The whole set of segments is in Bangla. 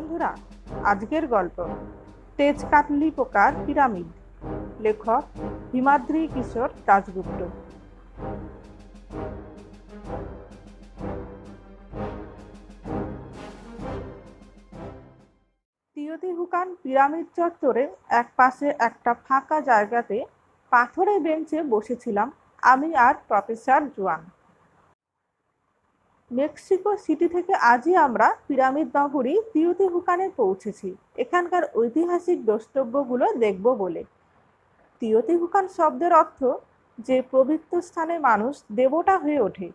বন্ধুরা, আজকের গল্প তেজকাটলি পোকার পিরামিড। লেখক হিমাদ্রি কিশোর দাশগুপ্ত। তিওতিহুকান পিরামিড চত্বরে এক পাশে একটা ফাঁকা জায়গাতে পাথরের বেঞ্চে বসেছিলাম আমি আর প্রফেসর জুয়ান। মেক্সিকো সিটি থেকে আজই আমরা পিরামিড নগরী তিওতিহুকানে পৌঁছেছি এখানকার ঐতিহাসিক দ্রষ্টব্যগুলো দেখব বলে। তিওতিহুকান শব্দের অর্থ যে পবিত্র স্থানে মানুষ দেবতা হয়ে ওঠে।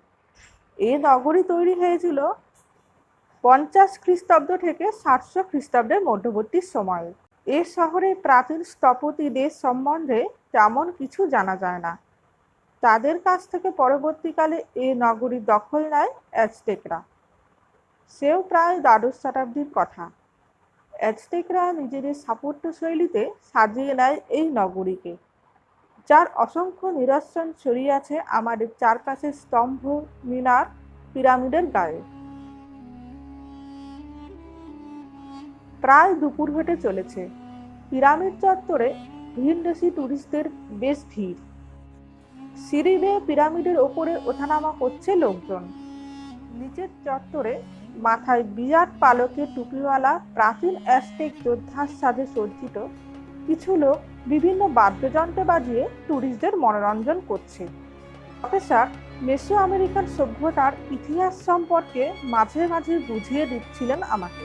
এই নগরী তৈরি হয়েছিল 50 খ্রিস্টাব্দ থেকে 700 খ্রিস্টাব্দের মধ্যবর্তী সময়ে। এই শহরে প্রাচীন স্থপতিদের সম্বন্ধে তেমন কিছু জানা যায় না। তাদের কাছ থেকে পরবর্তীকালে এই নগরী দখল নেয় অ্যাজটেকরা। সেও প্রায় দ্বাদশ শতাব্দীর কথা। অ্যাজটেকরা নিজেদের স্থাপত্য শৈলীতে সাজিয়ে নেয় এই নগরীকে, যার অসংখ্য নিদর্শন ছড়িয়ে আছে আমাদের চারপাশের স্তম্ভ, মিনার, পিরামিডের গায়ে। প্রায় দুপুর হতে চলেছে। পিরামিড চত্বরে ভিনদেশি টুরিস্টদের বেশ ভিড়। সিঁড়ি বেয়ে পিরামিডের ওপরে ওঠানামা করছে লোকজন। নিচের চত্বরে মাথায় বিরাট পালকে টুপিওয়ালা প্রাচীন অ্যাজটেক যোদ্ধার সাজে সজ্জিত কিছু লোক বিভিন্ন বাদ্যযন্ত্র বাজিয়ে টুরিস্টদের মনোরঞ্জন করছে। প্রফেসর মেসো আমেরিকান সভ্যতার ইতিহাস সম্পর্কে মাঝে মাঝে বুঝিয়ে দিচ্ছিলেন আমাকে।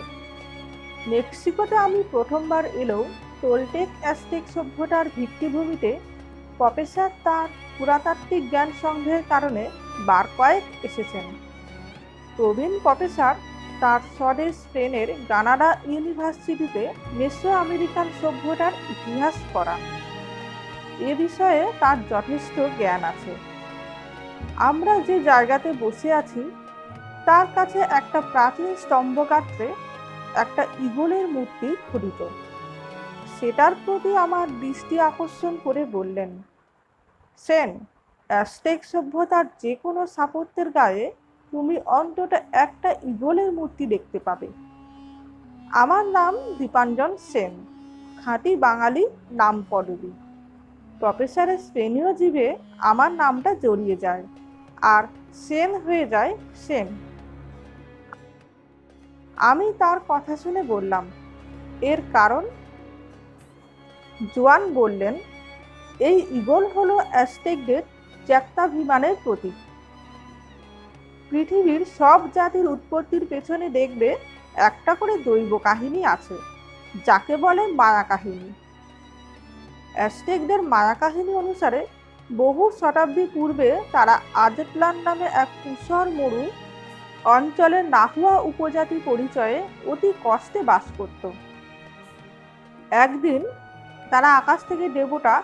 মেক্সিকোতে আমি প্রথমবার এলেও টোলটেক অ্যাজটেক সভ্যতার ভিত্তিভূমিতে প্রফেসর তার পুরাতাত্ত্বিক জ্ঞান সংগ্রহের কারণে বার কয়েক এসেছেন। প্রবীণ প্রফেসর তার স্বদেশ স্পেনের গ্রানাডা ইউনিভার্সিটিতে মেসো আমেরিকান সভ্যতার ইতিহাস পড়ান। এ বিষয়ে তার যথেষ্ট জ্ঞান আছে। আমরা যে জায়গাতে বসে আছি তার কাছে একটা প্রাচীন স্তম্ভগাত্রে একটা ঈগলের মূর্তি খোদিত। সেটার প্রতি আমার দৃষ্টি আকর্ষণ করে বললেন, সেন, অ্যাজটেক সভ্যতার যে কোনো স্থাপত্যের গায়ে তুমি অন্তত একটা ঈগলের মূর্তি দেখতে পাবে। আমার নাম দীপাঞ্জন সেন, খাঁটি বাঙালি নাম পদবী। প্রফেসরের স্পেনীয় জিভে আমার নামটা জড়িয়ে যায় আর সেন হয়ে যায় সেন। আমি তার কথা শুনে বললাম, এর কারণ? জোয়ান বললেন, এই ঈগল হলো অ্যাজটেকদের ত্যাক্তাভিমানের প্রতীক। পৃথিবীর সব জাতির উৎপত্তির পেছনে দেখবে একটা করে দৈব কাহিনী আছে, যাকে বলে মায়া কাহিনী। অ্যাজটেকদের মায়া কাহিনী অনুসারে বহু শতাব্দী পূর্বে তারা আজটলান নামে এক ধূসর মরু অঞ্চলের নাহুয়া উপজাতি পরিচয়ে অতি কষ্টে বাস করত। একদিন তারা আকাশ থেকে দেবতা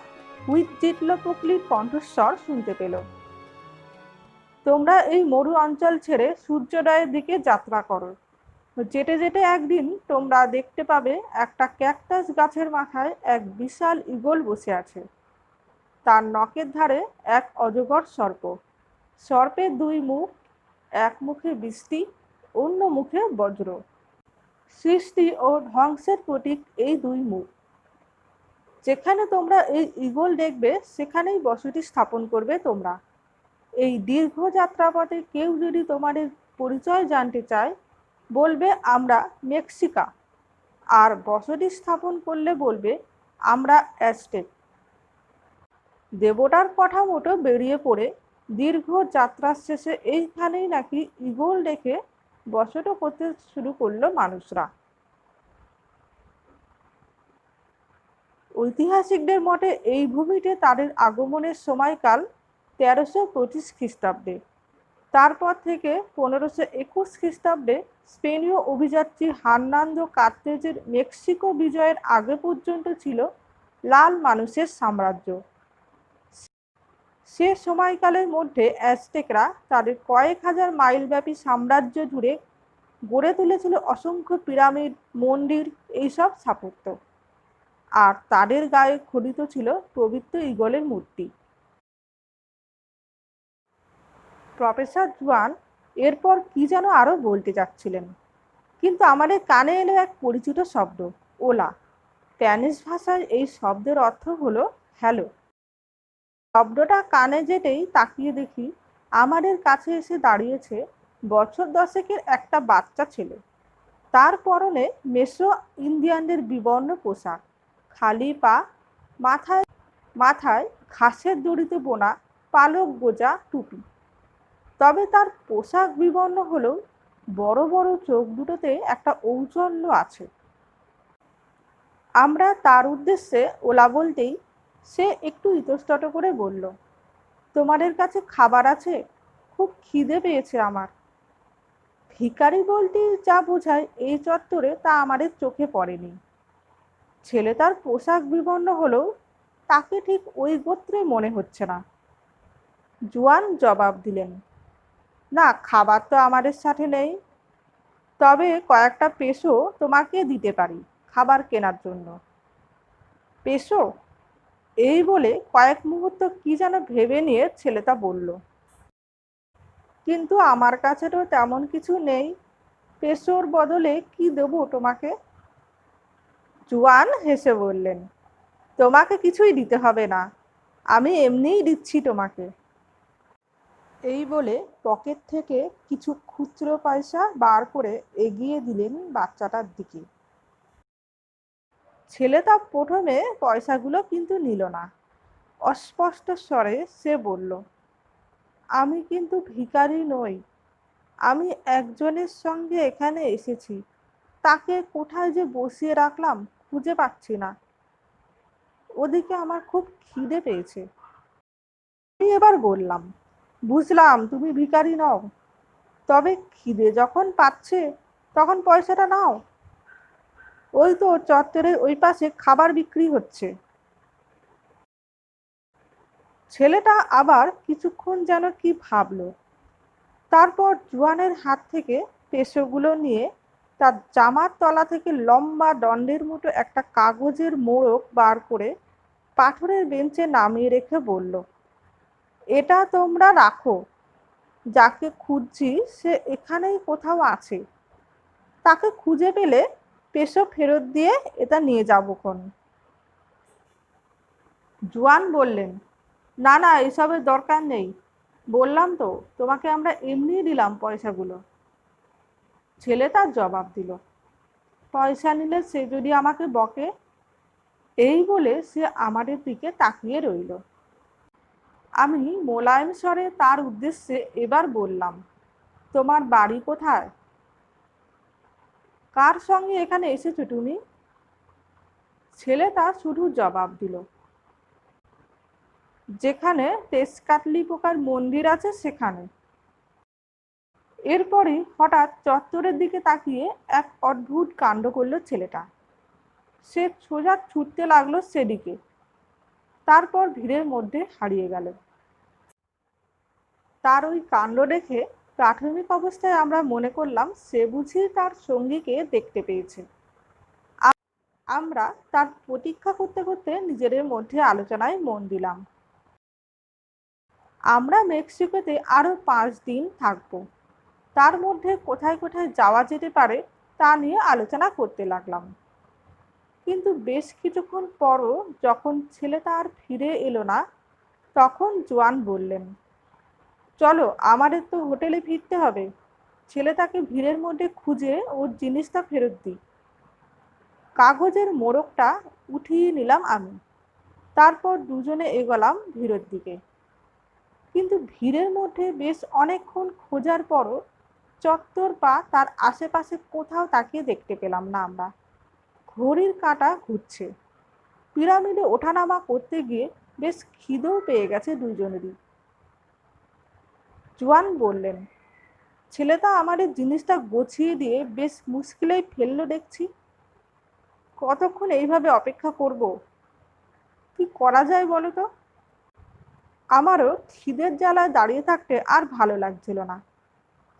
হুইটজিটলপোক্লির কণ্ঠস্বর শুনতে পেল, তোমরা এই মরু অঞ্চল ছেড়ে সূর্যোদয়ের দিকে যাত্রা করো। যেতে যেতে একদিন তোমরা দেখতে পাবে একটা ক্যাকটাস গাছের মাথায় এক বিশাল ঈগল বসে আছে। তার নখের ধারে এক অজগর সর্প। সর্পের দুই মুখ, এক মুখে বৃষ্টি, অন্য মুখে বজ্র। সৃষ্টি ও ধ্বংসের প্রতীক এই দুই মুখ। যেখানে তোমরা এই ঈগল দেখবে সেখানেই বসতি স্থাপন করবে তোমরা। এই দীর্ঘ যাত্রাপথে কেউ যদি তোমাদের পরিচয় জানতে চায়, বলবে আমরা মেক্সিকা, আর বসতি স্থাপন করলে বলবে আমরা অ্যাজটেক। দেবতার কথা মতো বেরিয়ে পড়ে দীর্ঘ যাত্রার শেষে এইখানেই নাকি ঈগল দেখে বসতি করতে শুরু করলো মানুষরা। ঐতিহাসিকদের মতে এই ভূমিতে তাদের আগমনের সময়কাল 1325 খ্রিস্টাব্দে। তারপর থেকে 1521 খ্রিস্টাব্দে স্পেনীয় অভিযাত্রী হার্নান্দো কার্তেজের মেক্সিকো বিজয়ের আগে পর্যন্ত ছিল লাল মানুষের সাম্রাজ্য। সে সময়কালের মধ্যে অ্যাজটেকরা তাদের কয়েক হাজার মাইলব্যাপী সাম্রাজ্য জুড়ে গড়ে তুলেছিল অসংখ্য পিরামিড, মন্দির, এইসব স্থাপত্য। আর তাদের গায়ে খোদিত ছিল পবিত্র ঈগলের মূর্তি। প্রফেসর জুয়ান এরপর কি যেন আরো বলতে যাচ্ছিলেন। কিন্তু আমাদের কানে এলো এক পরিচিত শব্দ, ওলা। স্প্যানিশ ভাষায় এই শব্দের অর্থ হলো হ্যালো। শব্দটা কানে যেতেই তাকিয়ে দেখি আমাদের কাছে এসে দাঁড়িয়েছে বছর 10-এর একটা বাচ্চা ছেলে। তার পরনে মেসো ইন্ডিয়ানদের বিবর্ণ পোশাক, খালি পা, মাথায় মাথায় ঘাসের দড়িতে বোনা পালক গোজা টুপি। তবে তার পোশাক বিবর্ণ হলেও বড় বড় চোখ দুটোতে একটা ঔজ্জ্বল্য আছে। আমরা তার উদ্দেশ্যে ওলা বলতেই সে একটু ইতস্তত করে বলল, তোমাদের কাছে খাবার আছে? খুব খিদে পেয়েছে আমার। ভিখারি বলতে যা বোঝায় এই চত্বরে তা আমাদের চোখে পড়েনি। ছেলেটার পোশাক বিবর্ণ হলেও তাকে ঠিক ওই গোত্রে মনে হচ্ছে না। জোয়ান জবাব দিলেন, না, খাবার তো আমাদের সাথে নেই, তবে কয়েকটা পেসো তোমাকে দিতে পারি খাবার কেনার জন্য। পেসো? এই বলে কয়েক মুহূর্ত কি যেন ভেবে নিয়ে ছেলেটা বলল, কিন্তু আমার কাছে তো তেমন কিছু নেই, পেসোর বদলে কি দেবো তোমাকে? জোয়ান হেসে বললেন, তোমাকে কিছুই দিতে হবে না, আমি এমনিই দিচ্ছি তোমাকে। এই বলে পকেট থেকে কিছু খুচরো পয়সা বার করে এগিয়ে দিলেন বাচ্চাটার দিকে। ছেলেটা প্রথমে পয়সাগুলো কিন্তু নিল না। অস্পষ্ট স্বরে সে বলল, আমি কিন্তু ভিখারি নই, আমি একজনের সঙ্গে এখানে এসেছি, তাকে কোথায় যে বসিয়ে রাখলাম খুঁজে পাচ্ছি না। ওদিকে আমার খুব খিদে পেয়েছে। আমি এবার বললাম, বুঝলাম তুমি ভিখারি নও, তবে খিদে যখন পাচ্ছে তখন পয়সাটা নাও, ওই তো চত্বরের ওই পাশে খাবার বিক্রি হচ্ছে। ছেলেটা আবার কিছুক্ষণ যেন কি ভাবলো, তারপর জোয়ানের হাত থেকে পেসোগুলো নিয়ে তার জামার তলা থেকে লম্বা দণ্ডের মতো একটা কাগজের মোড়ক বার করে পাথরের বেঞ্চে নামিয়ে রেখে বলল, এটা তোমরা রাখো, যাকে খুঁজছি সে এখানেই কোথাও আছে, তাকে খুঁজে পেলে পেসো ফেরত দিয়ে এটা নিয়ে যাবখন। জোয়ান বললেন, না না, এসবের দরকার নেই, বললাম তো তোমাকে আমরা এমনিই দিলাম পয়সাগুলো। ছেলে তার জবাব দিল, পয়সা নিলে সে যদি আমাকে বকে। এই বলে সে আমাদের দিকে তাকিয়ে রইল। আমি মোলায়েম স্বরে তার উদ্দেশ্যে এবার বললাম, তোমার বাড়ি কোথায়? কার সঙ্গে এখানে এসেছো তুমি? ছেলেটা শুধু জবাব দিল, যেখানে তেজকাটলি পোকার মন্দির আছে সেখানে। এরপরই হঠাৎ চত্বরের দিকে তাকিয়ে এক অদ্ভুত কাণ্ড করল ছেলেটা। সে সোজা ছুটতে লাগলো সেদিকে, তারপর ভিড়ের মধ্যে হারিয়ে গেল। তার ওই কাণ্ড দেখে প্রাথমিক অবস্থায় আমরা মনে করলাম সে বুঝি তার সঙ্গীকে দেখতে পেয়েছে। আমরা তার প্রতীক্ষা করতে করতে নিজেদের মধ্যে আলোচনায় মন দিলাম। আমরা মেক্সিকোতে আরো 5 দিন থাকব, তার মধ্যে কোথায় কোথায় যাওয়া যেতে পারে তা নিয়ে আলোচনা করতে লাগলাম। কিন্তু বেশ কিছুক্ষণ পরও যখন ছেলেটা আর ফিরে এলো না, তখন জোয়ান বললেন, চলো আমাদের তো হোটেলে ফিরতে হবে, ছেলেটাকে ভিড়ের মধ্যে খুঁজে ওর জিনিসটা ফেরত দিই। কাগজের মোড়কটা উঠিয়ে নিলাম আমি, তারপর দুজনে এগোলাম ভিড়ের দিকে। কিন্তু ভিড়ের মধ্যে বেশ অনেকক্ষণ খোঁজার পরও চত্বর বা তার আশেপাশে কোথাও তাকিয়ে দেখতে পেলাম না আমরা। ঘড়ির কাঁটা ঘুরছে। পিরামিডে ওঠানামা করতে গিয়ে বেশ খিদেও পেয়ে গেছে দুইজনেরই। জোয়ান বললেন, ছেলেটা আমাদের জিনিসটা গুছিয়ে দিয়ে বেশ মুশকিলেই ফেললো দেখছি। কতক্ষণ এইভাবে অপেক্ষা করব? কি করা যায় বলো তো? আমারও খিদের জ্বালায় দাঁড়িয়ে থাকতে আর ভালো লাগছিল না।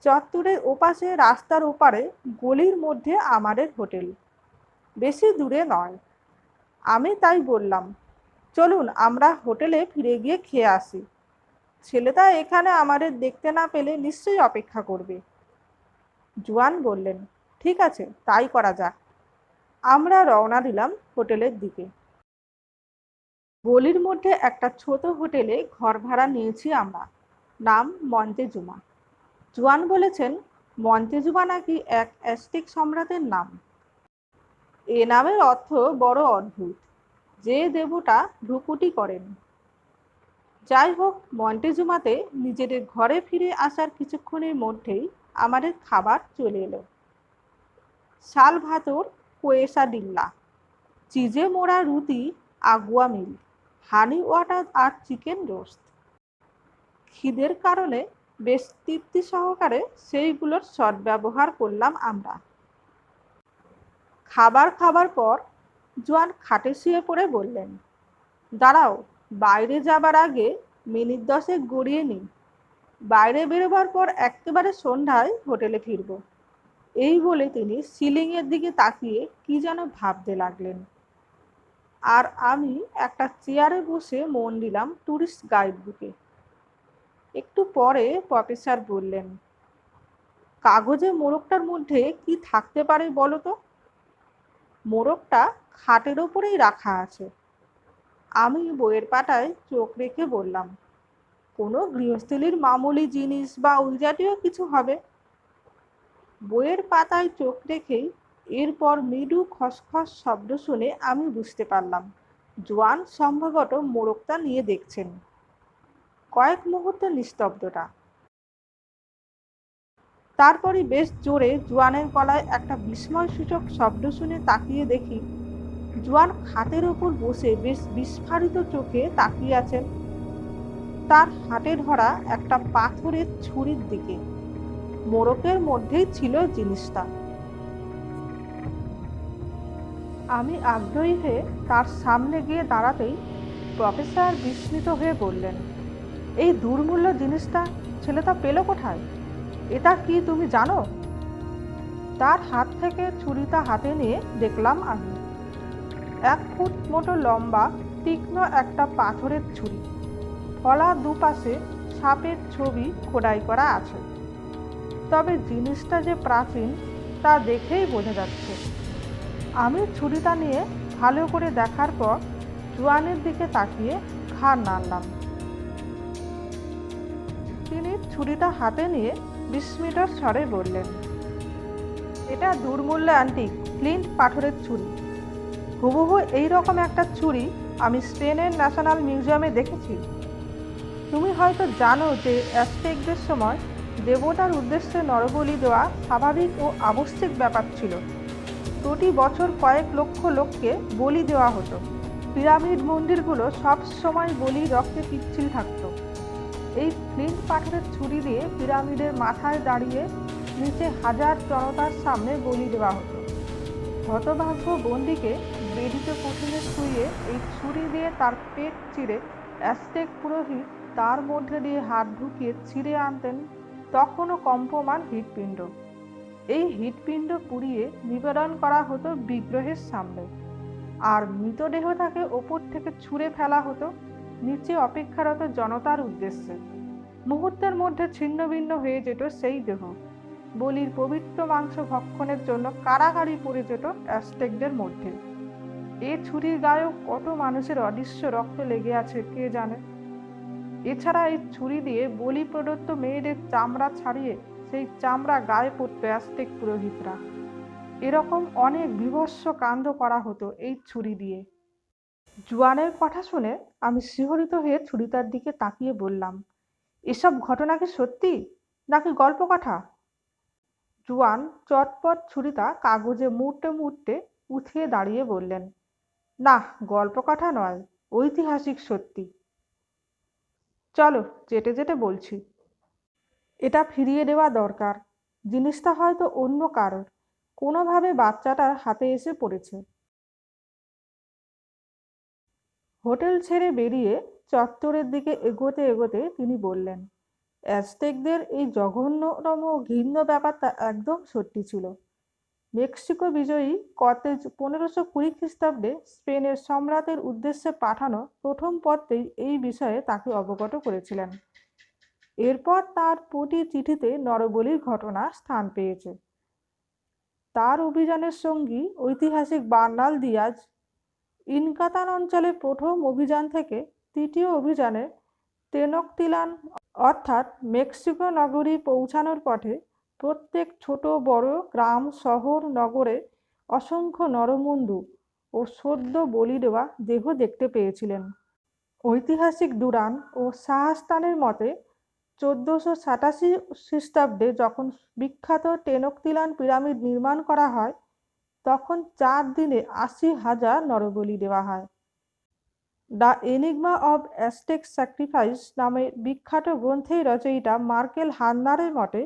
চত্বরের ওপাশে রাস্তার ওপারে গলির মধ্যে আমাদের হোটেল, বেশি দূরে নয়। আমি তাই বললাম, চলুন আমরা হোটেলে ফিরে গিয়ে খেয়ে আসি, ছেলেটা এখানে আমাদের দেখতে না পেলে নিশ্চয়ই অপেক্ষা করবে। জোয়ান বললেন, ঠিক আছে, তাই করা যাক। আমরা রওনা দিলাম হোটেলের দিকে। গলির মধ্যে একটা ছোট হোটেলে ঘর ভাড়া নিয়েছি আমরা। নাম মন্তেজুমা। জুয়ান বলেছেন মন্তেজুমা নাকি এক অ্যাজটেক সম্রাটের নাম। এ নামের অর্থ বড় অদ্ভুত, যে দেবতা ভ্রুকুটি করেন। যাই হোক, মন্টেজুমাতে নিজেদের ঘরে ফিরে আসার কিছুক্ষণের মধ্যেই আমাদের খাবার চলে এলো। সালভাতোর কোয়েসাডিল্লা, চিজে মোড়া রুটি, আগুয়া মিল, হানি ওয়াটার আর চিকেন রোস্ট। খিদের কারণে বেশ তৃপ্তি সহকারে সেইগুলোর সদ্ব্যবহার করলাম আমরা। খাবার খাবার পর জোয়ান খাটে শুয়ে পড়ে বললেন, দাঁড়াও, বাইরে যাবার আগে মিনিট 10 গড়িয়ে নিই। বাইরে বেরোবার পর একেবারে সন্ধ্যায় হোটেলে ফিরব। এই বলে তিনি সিলিংয়ের দিকে তাকিয়ে কি যেন ভাবতে লাগলেন। আর আমি একটা চেয়ারে বসে মন দিলাম ট্যুরিস্ট গাইড বুকে। একটু পরে প্রফেসর বললেন, কাগজে মোড়কটার মধ্যে কি থাকতে পারে বলো তো? মোড়কটা খাটের ওপরেই রাখা আছে। আমি বইয়ের পাতায় চোখ রেখে বললাম, কোনো গৃহস্থলীর মামুলি জিনিস বা ওই জাতীয় কিছু হবে। বইয়ের পাতায় চোখ রেখেই এরপর মৃদু খসখস শব্দ শুনে আমি বুঝতে পারলাম জোয়ান সম্ভবত মোড়কটা নিয়ে দেখছেন। কয়েক মুহূর্ত নিস্তব্ধতা। তারপরই বেশ জোরে জোয়ানের গলায় একটা বিস্ময়সূচক শব্দ শুনে তাকিয়ে দেখি জোয়ান খাটের ওপর বসে বেশ বিস্ফারিত চোখে তাকিয়ে আছেন তার হাতে ধরা একটা পাথরের ছুরির দিকে। মোড়কের মধ্যেই ছিল জিনিসটা। আমি আগ্রহী হয়ে তার সামনে গিয়ে দাঁড়াতেই প্রফেসর বিস্মিত হয়ে বললেন, এই দুর্মূল্য জিনিসটা ছেলেটা পেল কোথায়? এটা কি তুমি জানো? তার হাত থেকে ছুরিটা হাতে নিয়ে দেখলাম আমি। 1 ফুট মতো লম্বা তীক্ষ্ণ একটা পাথরের ছুরি। ফলা দুপাশে সাপের ছবি খোদাই করা আছে। তবে জিনিসটা যে প্রাচীন তা দেখেই বোঝা যাচ্ছে। আমি ছুরিটা নিয়ে ভালো করে দেখার পর জোয়ানের দিকে তাকিয়ে ঘাড় নাড়লাম। তিনি ছুরিটা হাতে নিয়ে বিস্মিত স্বরে বললেন, এটা দুর্মূল্য অ্যান্টিক ফ্লিন্ট পাথরের ছুরি। হুবহু এইরকম একটা ছুরি আমি স্পেনের ন্যাশনাল মিউজিয়ামে দেখেছি। তুমি হয়তো জানো যে অ্যাজটেকদের সময় দেবতার উদ্দেশ্যে নরবলি দেওয়া স্বাভাবিক ও আবশ্যিক ব্যাপার ছিল। প্রতি বছর কয়েক লক্ষ লোককে বলি দেওয়া হতো। পিরামিড মন্দিরগুলো সব সময় বলি রক্তে পিচ্ছিল থাকত। এই ফ্লিন্ট পাথরের ছুরি দিয়ে পিরামিডের মাথায় দাঁড়িয়ে নিচে হাজার জনতার সামনে বলি দেওয়া হতো। হতভাগ্য বন্দীকে বেদিতে কঠিনে শুইয়ে এই ছুরি দিয়ে তার পেট চিরে অ্যাজটেক পুরোহিত তার মধ্যে দিয়ে হাত ঢুকিয়ে ছিঁড়ে আনতেন তখনও কম্পমান হৃৎপিণ্ড। এই হৃৎপিণ্ড পুড়িয়ে নিবেদন করা হতো বিগ্রহের সামনে, আর মৃতদেহটাকে ওপর থেকে ছুঁড়ে ফেলা হতো নিচে অপেক্ষারত জনতার উদ্দেশ্যে। মুহূর্তের মধ্যে ছিন্নভিন্ন হয়ে যেত সেই দেহ। বলির পবিত্র মাংস ভক্ষণের জন্য কারাগারি পড়ে যেত অ্যাজটেকদের মধ্যে। এ ছুরির গায়েও কত মানুষের অদৃশ্য রক্ত লেগে আছে কে জানে। এছাড়া এই ছুরি দিয়ে বলি প্রদত্ত মেয়েদের চামড়া ছাড়িয়ে সেই চামড়া গায়ে পড়ত অ্যাজটেক পুরোহিতরা। এরকম অনেক বীভৎস কাণ্ড করা হতো এই ছুরি দিয়ে। জোয়ানের কথা শুনে আমি শিহরিত হয়ে ছুরিটার দিকে তাকিয়ে বললাম, এসব ঘটনা কি সত্যি নাকি গল্প কথা? জোয়ান চটপট ছুরিটা কাগজে মুড়তে মুড়তে উঠিয়ে দাঁড়িয়ে বললেন, না, গল্প কথা নয়, ঐতিহাসিক সত্যি। চলো, যেতে যেতে বলছি। এটা ফিরিয়ে দেওয়া দরকার। জিনিসটা হয়তো অন্য কারোর, কোনোভাবে বাচ্চাটার হাতে এসে পড়েছে। হোটেল ছেড়ে বেরিয়ে চত্বরের দিকে এগোতে এগোতে তিনি বললেন, অ্যাজটেকদের এই জঘন্যতম ঘৃণ্য ব্যাপারটা একদম সত্যি ছিল। মেক্সিকো বিজয়ী কর্তেজ 1520 খ্রিস্টাব্দে স্পেনের সম্রাটের উদ্দেশ্যে পাঠানো প্রথম পত্রেই এই বিষয়ে তাকে অবগত করেছিলেন। এরপর তার প্রতি চিঠিতে নরবলির ঘটনা স্থান পেয়েছে। তার অভিযানের সঙ্গী ঐতিহাসিক বার্নাল দিয়াজ ইনকাতান অঞ্চলে প্রথম অভিযান থেকে তৃতীয় অভিযানে তেনক্তিলান অর্থাৎ মেক্সিকো নগরী পৌঁছানোর পথে প্রত্যেক ছোট বড় গ্রাম শহর নগরে অসংখ্য নরমুণ্ডু ও সদ্য বলি দেওয়া দেহ দেখতে পেয়েছিলেন। ঐতিহাসিক ডুরান ও শাহস্তানের মতে 1487 খ্রিস্টাব্দে যখন বিখ্যাত টেনক্তিলান পিরামিড নির্মাণ করা হয় তখন 4 দিনে 80,000 নরবলি দেওয়া হয়। The enigma of Aztec sacrifice নামে বিখ্যাত গ্রন্থের রচয়িতা মার্কেল হান্নারের মতে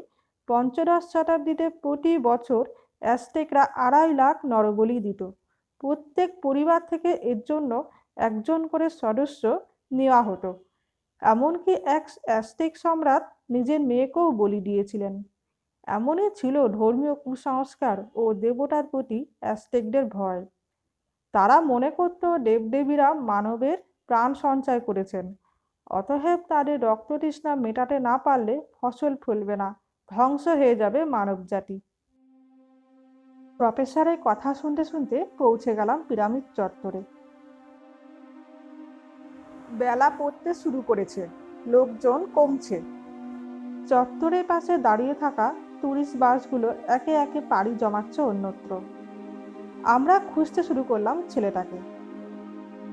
পঞ্চদশ শতাব্দীতে প্রতি বছর অ্যাজটেকরা 2.5 লাখ নরবলি দিত। প্রত্যেক পরিবার থেকে এর জন্য একজন করে সদস্য নেওয়া হতো। এমনকি এক অ্যাজটেক সম্রাট নিজের মেয়েকেও বলি দিয়েছিলেন। এমনই ছিল ধর্মীয় কুসংস্কার ও দেবতার প্রতি অ্যাজটেকদের ভয়। তারা মনে করত দেবদেবীরা মানবের প্রাণ সঞ্চয় করেছেন, অতএব তাদের রক্ততৃষ্ণা মেটাতে না পারলে ফসল ফলবে না, ধ্বংস হয়ে যাবে মানবজাতি। প্রফেসরের কথা শুনতে শুনতে পৌঁছে গেলাম পিরামিড চত্বরে। বেলা পড়তে শুরু করেছে, লোকজন কমছে। চত্বরের পাশে দাঁড়িয়ে থাকা টুরিস্ট বাসগুলো একে একে পাড়ি জমাচ্ছে অন্যত্র। আমরা খুঁজতে শুরু করলাম ছেলেটাকে।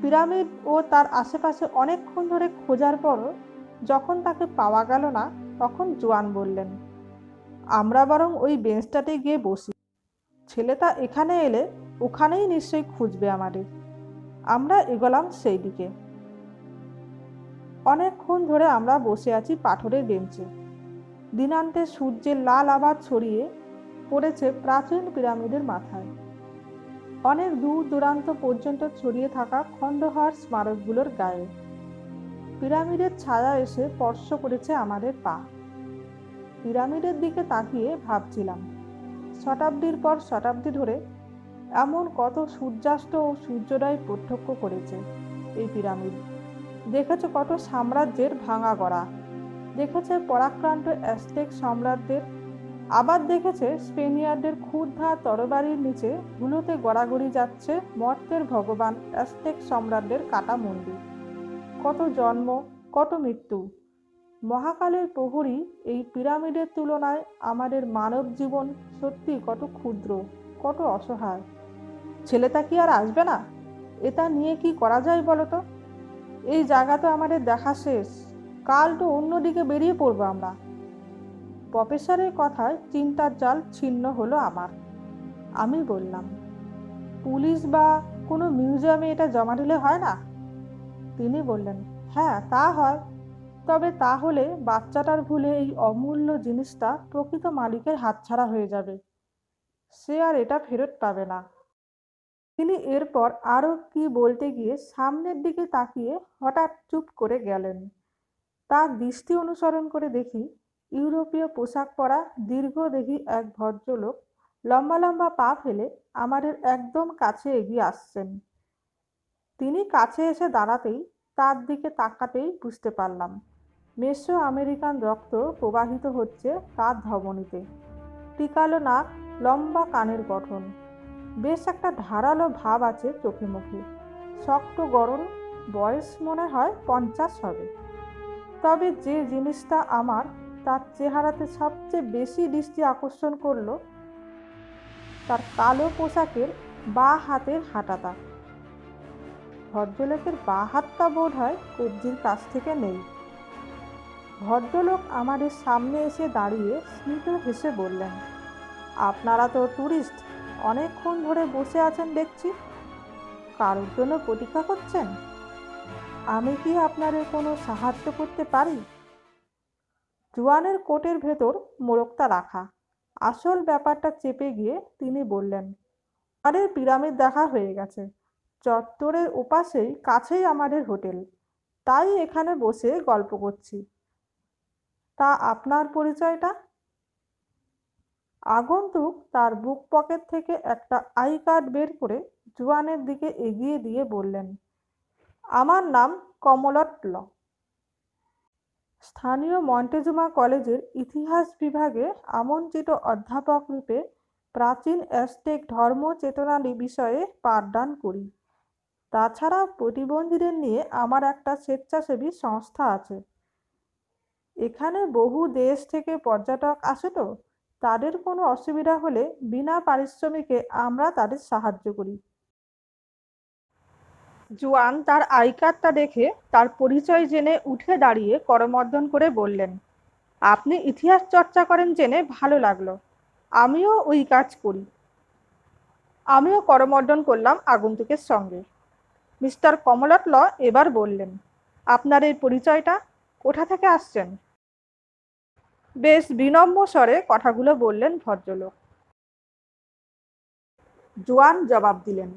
পিরামিড ও তার আশেপাশে অনেকক্ষণ ধরে খোঁজার পরও যখন তাকে পাওয়া গেল না তখন জোয়ান বললেন, আমরা বরং ওই বেঞ্চটাতে গিয়ে বসি। ছেলেটা এখানে এলে ওখানেই নিশ্চয়ই খুঁজবে আমাদের। আমরা এগোলাম সেই দিকে। অনেকক্ষণ ধরে আমরা বসে আছি পাথরের বেঞ্চে। দিনান্তে সূর্যের লাল আভা ছড়িয়ে পড়েছে প্রাচীন পিরামিডের মাথায়। অনেক দূর দূরান্ত পর্যন্ত ছড়িয়ে থাকা খণ্ডহার স্মারকগুলোর গায়ে পিরামিডের ছায়া এসে স্পর্শ করেছে আমাদের পা। পিরামিডের দিকে তাকিয়ে ভাবছিলাম, শতাব্দীর পর শতাব্দী ধরে এমন কত সূর্যাস্ত ও সূর্যোদয় প্রত্যক্ষ করেছে এই পিরামিড। দেখেছে কত সাম্রাজ্যের ভাঙা গড়া, দেখেছে পরাক্রান্ত অ্যাজটেক সম্রাটদের, আবার দেখেছে স্পেনিয়ারদের ক্ষুদ্র তরবারির নিচে ধুলোতে গড়াগড়ি যাচ্ছে মর্তের ভগবান অ্যাজটেক সম্রাটদের কাটা মন্দির। কত জন্ম, কত মৃত্যু। মহাকালের প্রহরী এই পিরামিডের তুলনায় আমাদের মানব জীবন সত্যি কত ক্ষুদ্র, কত অসহায়। ছেলেটা কি আর আসবে না? এটা নিয়ে কি করা যায় বলতো? এই জায়গা তো আমাদের দেখা শেষ, কাল তো অন্যদিকে বেরিয়ে পড়বো আমরা। প্রফেসরের কথায় চিন্তার জাল ছিন্ন হলো আমার। আমি বললাম, পুলিশ বা কোনো মিউজিয়ামে এটা জমা দিলে হয় না? তিনি বললেন, হ্যাঁ তা হয়, তবে তাহলে বাচ্চাটার ভুলে এই অমূল্য জিনিসটা প্রকৃত মালিকের হাতছাড়া হয়ে যাবে, সে আর এটা ফেরত পাবে না। তিনি এরপর আরও কি বলতে গিয়ে সামনের দিকে তাকিয়ে হঠাৎ চুপ করে গেলেন। তার দৃষ্টি অনুসরণ করে দেখি ইউরোপীয় পোশাক পরা দীর্ঘদেহী এক ভদ্রলোক লম্বা লম্বা পা ফেলে আমাদের একদম কাছে এগিয়ে আসছেন। তিনি কাছে এসে দাঁড়াতেই তার দিকে তাকাতেই বুঝতে পারলাম মেসো আমেরিকান রক্ত প্রবাহিত হচ্ছে তার ধমনীতে। টিকালো নাক, লম্বা কানের গঠন, বেশ একটা ধারালো ভাব আছে চোখে মুখে, শক্ত গড়ন, বয়স মনে হয় 50 হবে। তবে যে জিনিসটা আমার তার চেহারাতে সবচেয়ে বেশি দৃষ্টি আকর্ষণ করলো তার কালো পোশাকের বাঁ হাতের হাঁটাটা। ভদ্রলোকের বাঁ হাতটা বোধ হয় কবজির কাছ থেকে নেই। ভদ্রলোক আমাদের সামনে এসে দাঁড়িয়ে স্মিত হেসে বললেন, আপনারা তো ট্যুরিস্ট, অনেকক্ষণ ধরে বসে আছেন দেখছি, কারোর জন্য প্রতীক্ষা করছেন? আমি কি আপনাদের কোনো সাহায্য করতে পারি? জোয়ানের কোটের ভেতর মোড়কটা রাখা। আসল ব্যাপারটা চেপে গিয়ে তিনি বললেন, আমাদের পিরামিড দেখা হয়ে গেছে, চত্বরের ওপাশেই কাছেই আমাদের হোটেল, তাই এখানে বসে গল্প করছি। তা আপনার পরিচয়টা? আগন্তুক তার বুক পকেট থেকে একটা আই কার্ড বের করে জোয়ানের দিকে এগিয়ে দিয়ে বললেন, আমার নাম কমলট্ল, স্থানীয় মন্টেজুমা কলেজের ইতিহাস বিভাগে আমন্ত্রিত অধ্যাপক রূপে প্রাচীন অ্যাজটেক ধর্ম চেতনালী বিষয়ে পাঠদান করি। তাছাড়া প্রতিবন্ধীদের নিয়ে আমার একটা স্বেচ্ছাসেবী সংস্থা আছে। এখানে বহু দেশ থেকে পর্যটক আসে, তো তাদের কোনো অসুবিধা হলে বিনা পারিশ্রমিকে আমরা তাদের সাহায্য করি। জোয়ান তার আই কার্ডটা দেখে তার পরিচয় জেনে উঠে দাঁড়িয়ে করমর্দন করে বললেন, আপনি ইতিহাস চর্চা করেন জেনে ভালো লাগলো। আমিও ওই কাজ করি। আমিও করমর্দন করলাম আগন্তুকের সঙ্গে। মিস্টার কমলাটল এবার বললেন, আপনার এই পরিচয়টা, কোথা থেকে আসছেন? বেশ বিনম্র স্বরে কথাগুলো বললেন ভদ্রলোক। জোয়ান জবাব দিলেন,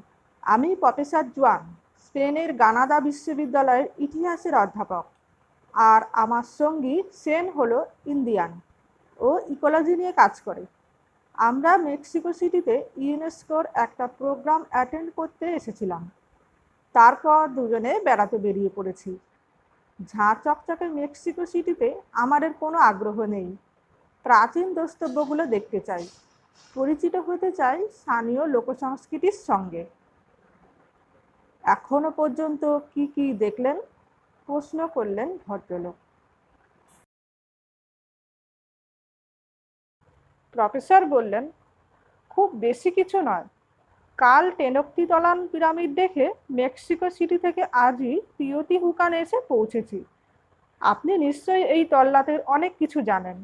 আমি প্রফেসর জোয়ান, স্পেনের গানাদা বিশ্ববিদ্যালয়ের ইতিহাসের অধ্যাপক। আর আমার সঙ্গী সেন হলো ইন্ডিয়ান, ও ইকোলজি নিয়ে কাজ করে। আমরা মেক্সিকো সিটিতে ইউনেস্কোর একটা প্রোগ্রাম অ্যাটেন্ড করতে এসেছিলাম। তারপর দুজনে বেড়াতে বেরিয়ে পড়েছি। ঝাঁ চকচকে মেক্সিকো সিটিতে আমাদের কোনো আগ্রহ নেই। প্রাচীন দ্রষ্টব্যগুলো দেখতে চাই, পরিচিত হতে চাই স্থানীয় লোকসংস্কৃতির সঙ্গে। এখনো পর্যন্ত কি কি দেখলেন? প্রশ্ন করলেন ভদ্রলোক। প্রফেসর বললেন, খুব বেশি কিছু নয়। কাল টেনক্টিতলান পিরামিড দেখে মেক্সিকো সিটি থেকে আজই টিওটিহুকান এসে পৌঁছেছি। আপনি নিশ্চয়ই এই তল্লাটের অনেক কিছু জানেন।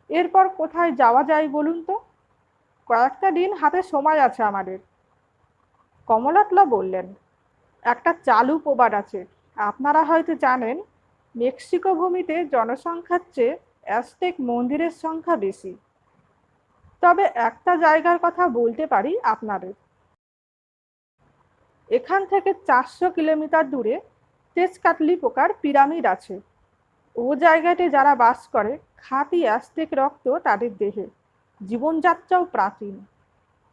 এরপর কোথায় যাওয়া যায় বলুন তো? কয়েকটা দিন হাতে সময় আছে আমাদের। কমলাটলা বললেন, একটা চালু প্রবাদ আছে, আপনারা হয়তো জানেন, মেক্সিকো ভূমিতে জনসংখ্যার চেয়ে অ্যাজটেক মন্দিরের সংখ্যা বেশি। তবে একটা জায়গার কথা বলতে পারি আপনাদের। এখান থেকে 400 কিলোমিটার দূরে তেজকাটলিপোকার পিরামিড আছে। ও জায়গাতে যারা বাস করে, খাঁটি অ্যাজটেক রক্ত তাদের দেহে, জীবনযাত্রাও প্রাচীন।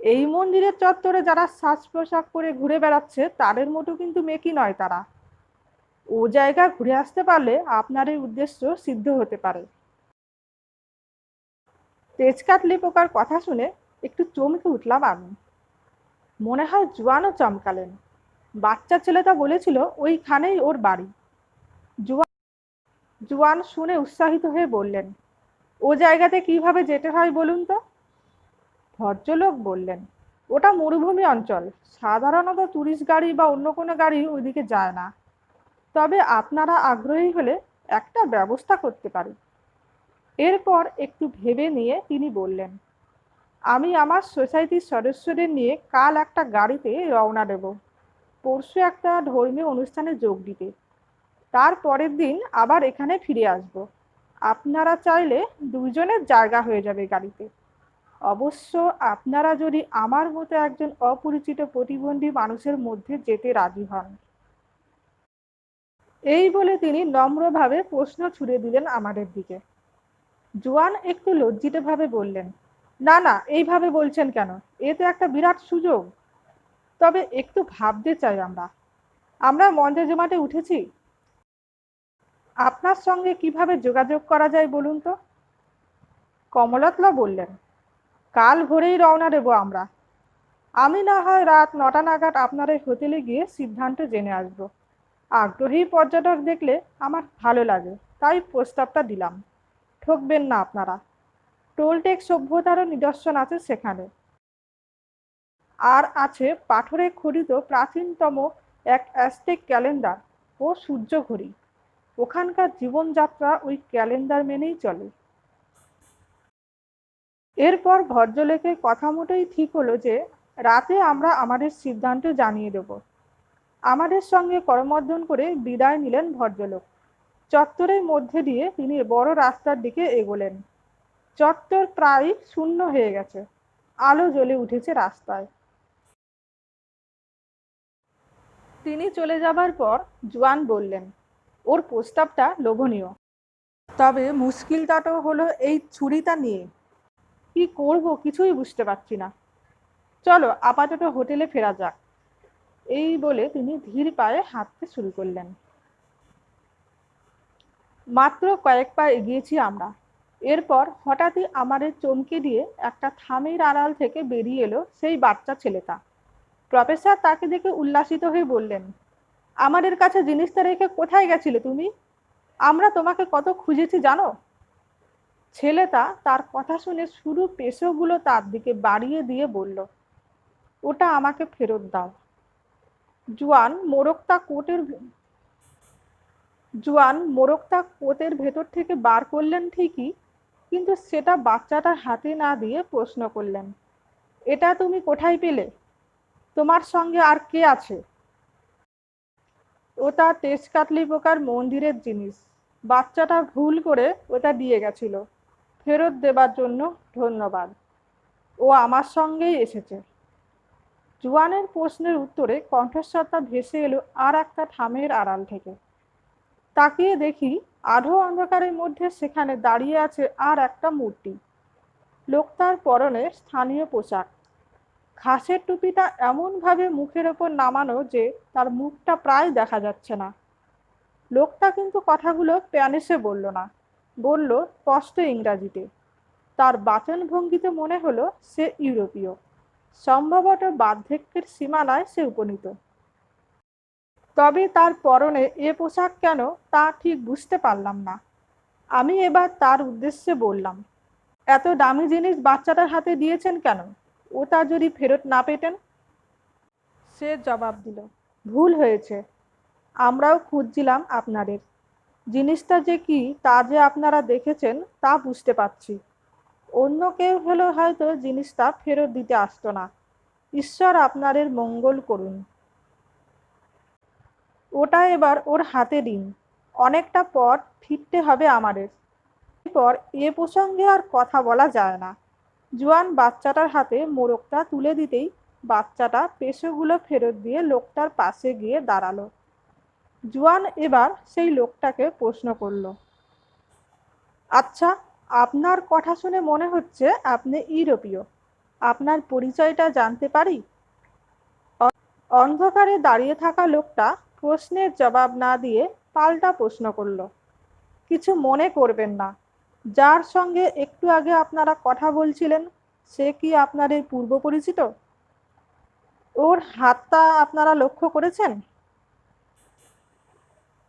এই মন্দিরের চত্বরে যারা সাজ পোশাক পরে ঘুরে বেড়াচ্ছে, তাদের মতো কিন্তু মেকি নয় তারা। ও জায়গা ঘুরে আসতে পারলে আপনার এই উদ্দেশ্য সিদ্ধ হতে পারে। তেজকাটলিপোকার কথা শুনে একটু চমকে উঠলাম আমি। মনে হয় জোয়ানও চমকালেন। বাচ্চা ছেলেটা বলেছিল ওইখানেই ওর বাড়ি। জোয়ান শুনে উৎসাহিত হয়ে বললেন, ও জায়গাতে কিভাবে যেতে হয় বলুন তো? ভদ্রলোক বললেন, ওটা মরুভূমি অঞ্চল, সাধারণত টুরিস্ট গাড়ি বা অন্য কোনো গাড়ি ওইদিকে যায় না। তবে আপনারা আগ্রহী হলে একটা ব্যবস্থা করতে পারি। এরপর একটু ভেবে নিয়ে তিনি বললেন, আমি আমার সোসাইটির সদস্যদের নিয়ে কাল একটা গাড়িতে রওনা দেব, পরশু একটা ধর্মীয় অনুষ্ঠানে যোগ দিতে। তার পরের দিন আবার এখানে ফিরে আসব। আপনারা চাইলে দুজনের জায়গা হয়ে যাবে গাড়িতে। অবশ্য আপনারা যদি আমার মতো একজন অপরিচিত প্রতিবন্ধী মানুষের মধ্যে যেতে রাজি হন। এই বলে তিনি নম্রভাবে প্রশ্ন ছুড়ে দিলেন আমাদের দিকে। জোয়ান একটু লজ্জিতভাবে বললেন, না না, এইভাবে বলছেন কেন? এ তো একটা বিরাট সুযোগ। তবে একটু ভাবতে চাই আমরা। আমরা মঞ্চে জমাতে উঠেছি। আপনার সঙ্গে কিভাবে যোগাযোগ করা যায় বলুন তো? কমলাতলা বললেন, কাল ভোরেই রওনা দেব আমরা। আমি না হয় রাত 9টা নাগাদ আপনার এই হোটেলে গিয়ে সিদ্ধান্ত জেনে আসব। আগ্রহী পর্যটক দেখলে আমার ভালো লাগে, তাই প্রস্তাবটা দিলাম। ঠকবেন না আপনারা। টোলটেক সভ্যতারও নিদর্শন আছে সেখানে। আর আছে পাথরে খোদিত প্রাচীনতম এক অ্যাজটেক ক্যালেন্ডার ও সূর্য ঘড়ি। ওখানকার জীবনযাত্রা ওই ক্যালেন্ডার মেনেই চলে। এরপর ভদ্রলোকের কথা মতোই ঠিক হলো যে রাতে আমরা আমাদের সিদ্ধান্ত জানিয়ে দেব। আমাদের সঙ্গে করমর্দন করে বিদায় নিলেন ভদ্রলোক। চত্বরের মধ্যে দিয়ে তিনি বড় রাস্তার দিকে এগোলেন। চত্বর প্রায় শূন্য হয়ে গেছে, আলো জ্বলে উঠেছে রাস্তায়। তিনি চলে যাবার পর জোয়ান বললেন, ওর প্রস্তাবটা লোভনীয়। তবে মুশকিলটা তো হলো এই ছুরিটা নিয়ে। কি করব কিছুই বুঝতে পারছি না। চলো আপাতত হোটেলে ফেরা যাক। এই বলে তিনি ধীর পায়ে হাঁটতে শুরু করলেন। মাত্র কয়েক পা এগিয়েছি আমরা। এরপর হঠাৎই আমাদের চমকে দিয়ে একটা থামের আড়াল থেকে বেরিয়ে এলো সেই বাচ্চা ছেলেটা। প্রফেসর তাকে দেখে উল্লাসিত হয়ে বললেন, আমাদের কাছে জিনিসটা রেখে কোথায় গেছিলে তুমি? আমরা তোমাকে কত খুঁজেছি জানো? ছেলেটা তার কথা শুনে শুরু পেশোগুলো তার দিকে বাড়িয়ে দিয়ে বলল, ওটা আমাকে ফেরত দাও। জুয়ান মোড়কটা কোটের কোটের ভেতর থেকে বার করলেন ঠিকই, কিন্তু সেটা বাচ্চাটার হাতে না দিয়ে প্রশ্ন করলেন, এটা তুমি কোথায় পেলে? তোমার সঙ্গে আর কে আছে? ওটা তেজকাটলি পোকার মন্দিরের জিনিস। বাচ্চাটা ভুল করে ওটা দিয়ে গেছিল। ফেরত দেবার জন্য ধন্যবাদ। ও আমার সঙ্গেই এসেছে। জুয়ানের প্রশ্নের উত্তরে কণ্ঠস্বরটা ভেসে এলো আর একটা থামের আড়াল থেকে। তাকিয়ে দেখি আধো অন্ধকারের মধ্যে সেখানে দাঁড়িয়ে আছে আর একটা মূর্তি। লোকটার পরনে স্থানীয় পোশাক। ঘাসের টুপিটা এমনভাবে মুখের ওপর নামানো যে তার মুখটা প্রায় দেখা যাচ্ছে না। লোকটা কিন্তু কথাগুলো স্প্যানিশে বলল না, বলল স্পষ্ট ইংরাজিতে। তার বাচন ভঙ্গিতে মনে হলো সে ইউরোপীয়, সম্ভবত বার্ধক্যের সীমানায় সে উপনীত। তবে তার পরনে এ পোশাক কেন তা ঠিক বুঝতে পারলাম না। আমি এবার তার উদ্দেশ্যে বললাম, এত দামি জিনিস বাচ্চাটার হাতে দিয়েছেন কেন? ওটা যদি ফেরত না পেতেন? সে জবাব দিল, ভুল হয়েছে। আমরাও খুঁজছিলাম আপনাদের। জিনিসটা যে কি তা যে আপনারা দেখেছেন তা বুঝতে পারছি। অন্য কেউ হলে হয়তো জিনিসটা ফেরত দিতে আসতো না। ঈশ্বর আপনাদের মঙ্গল করুন। ওটা এবার ওর হাতে দিন। অনেকটা পথ ফিরতে হবে আমাদের। এরপর এ প্রসঙ্গে আর কথা বলা যায় না। জুয়ান বাচ্চাটার হাতে মোড়কটা তুলে দিতেই বাচ্চাটা পেশোগুলো ফেরত দিয়ে লোকটার পাশে গিয়ে দাঁড়ালো। জুয়ান এবার সেই লোকটাকে প্রশ্ন করল, আচ্ছা, আপনার কথা শুনে মনে হচ্ছে আপনি ইউরোপীয়। আপনার পরিচয়টা জানতে পারি? অন্ধকারে দাঁড়িয়ে থাকা লোকটা প্রশ্নের জবাব না দিয়ে পাল্টা প্রশ্ন করল, কিছু মনে করবেন না, যার সঙ্গে একটু আগে আপনারা কথা বলছিলেন সে কি আপনাদের পূর্ব পরিচিত? ওর হাতটা আপনারা লক্ষ্য করেছেন?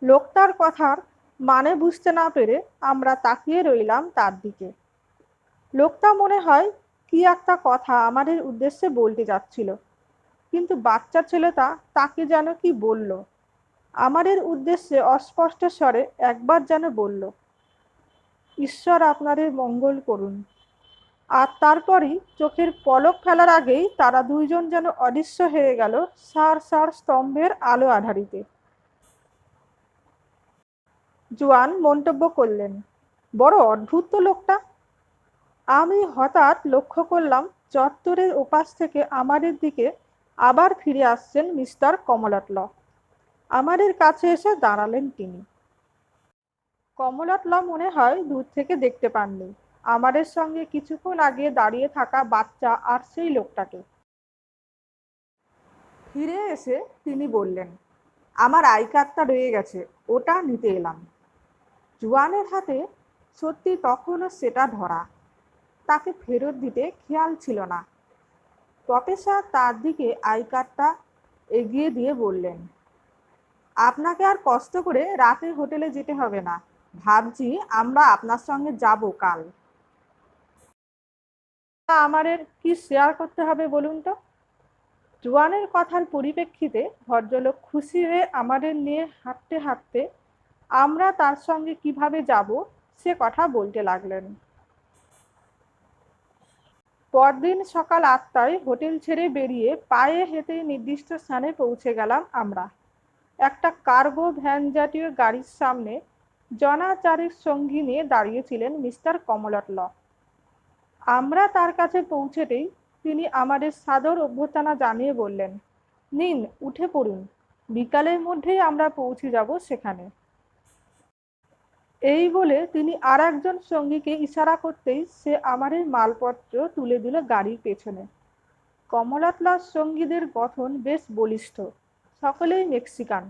লোকটার কথার মানে বুঝতে না পেরে আমরা তাকিয়ে রইলাম তার দিকে। লোকটা মনে হয় কি একটা কথা আমাদের উদ্দেশ্যে বলতে যাচ্ছিল, কিন্তু বাচ্চা ছেলেটা তাকে যেন কি বলল। আমাদের উদ্দেশ্যে অস্পষ্ট স্বরে একবার যেন বলল, ঈশ্বর আপনাদের মঙ্গল করুন। আর তারপরই চোখের পলক ফেলার আগেই তারা দুইজন যেন অদৃশ্য হয়ে গেল সার সার স্তম্ভের আলো আধারিতে। জুয়ান মন্তব্য করলেন, বড় অদ্ভুত তো লোকটা। আমি হঠাৎ লক্ষ্য করলাম চত্বরের ওপাশ থেকে আমাদের দিকে আবার ফিরে আসছেন মিস্টার কমলাটল। আমাদের কাছে এসে দাঁড়ালেন তিনি। কমলাটল মনে হয় দূর থেকে দেখতে পাননি আমাদের সঙ্গে কিছুক্ষণ আগে দাঁড়িয়ে থাকা বাচ্চা আর সেই লোকটাকে। ফিরে এসে তিনি বললেন, আমার আই কার্ডটা রয়ে গেছে, ওটা নিতে এলাম। জুয়ানের হাতে সত্যি তখনও সেটা ধরা। তাকে ফেরত দিতে খেয়াল ছিল না। প্রফেসর তার দিকে আই কার্ডটা এগিয়ে দিয়ে বললেন, আপনাকে আর কষ্ট করে রাতে হোটেলে যেতে হবে না। ভাবছি আমরা আপনার সঙ্গে যাব কাল। আমাদের কি শেয়ার করতে হবে বলুন তো? জুয়ানের কথার পরিপ্রেক্ষিতে ভদ্রলোক খুশি হয়ে আমাদের নিয়ে হাঁটতে হাঁটতে আমরা তার সঙ্গে কিভাবে যাব সে কথা বলতে লাগলেন। পরদিন সকাল 8টায় হোটেল ছেড়ে বেরিয়ে পায়ে হেঁটে নির্দিষ্ট স্থানে পৌঁছে গেলাম আমরা। একটা কার্গো ভ্যান জাতীয় গাড়ির সামনে জনাচারের সঙ্গী নিয়ে দাঁড়িয়েছিলেন মিস্টার কমলাটল। আমরা তার কাছে পৌঁছেতেই তিনি আমাদের সাদর অভ্যর্থনা জানিয়ে বললেন, নিন উঠে পড়ুন, বিকালের মধ্যেই আমরা পৌঁছে যাব সেখানে। এই বলে তিনি আর একজন সঙ্গীকে ইশারা করতেই সে আমাদের মালপত্র তুলে দিল গাড়ির পেছনে। কমলাটলার সঙ্গীদের গঠন বেশ বলিষ্ঠ, সকলেই মেক্সিকান।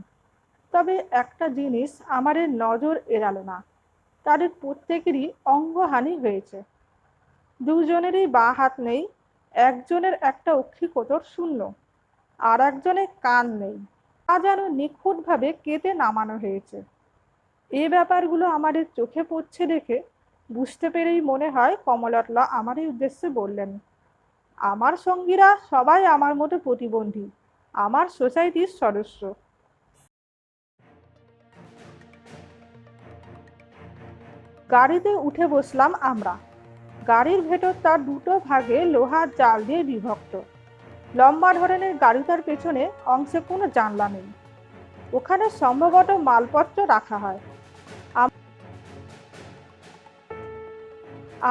তবে একটা জিনিস আমাদের নজর এড়ালো না, তাদের প্রত্যেকেরই অঙ্গহানি হয়েছে। দুজনেরই বাঁ হাত নেই, একজনের একটা অক্ষিকোটর শূন্য, আর একজনের কান নেই, তা যেন নিখুঁতভাবে কেটে নামানো হয়েছে। এই ব্যাপারগুলো আমাদের চোখে পড়ছে দেখে বুঝতে পেরেই মনে হয় কমলাটলা আমারই উদ্দেশ্যে বললেন, আমার সঙ্গীরা সবাই আমার মতো প্রতিবন্ধী, আমার সোসাইটির সদস্য। গাড়িতে উঠে বসলাম আমরা। গাড়ির ভেতরটা দুটো ভাগে লোহার জাল দিয়ে বিভক্ত। লম্বা ধরনের গাড়িটার পেছনে অংশে কোনো জানলা নেই। ওখানে সম্ভবত মালপত্র রাখা হয়।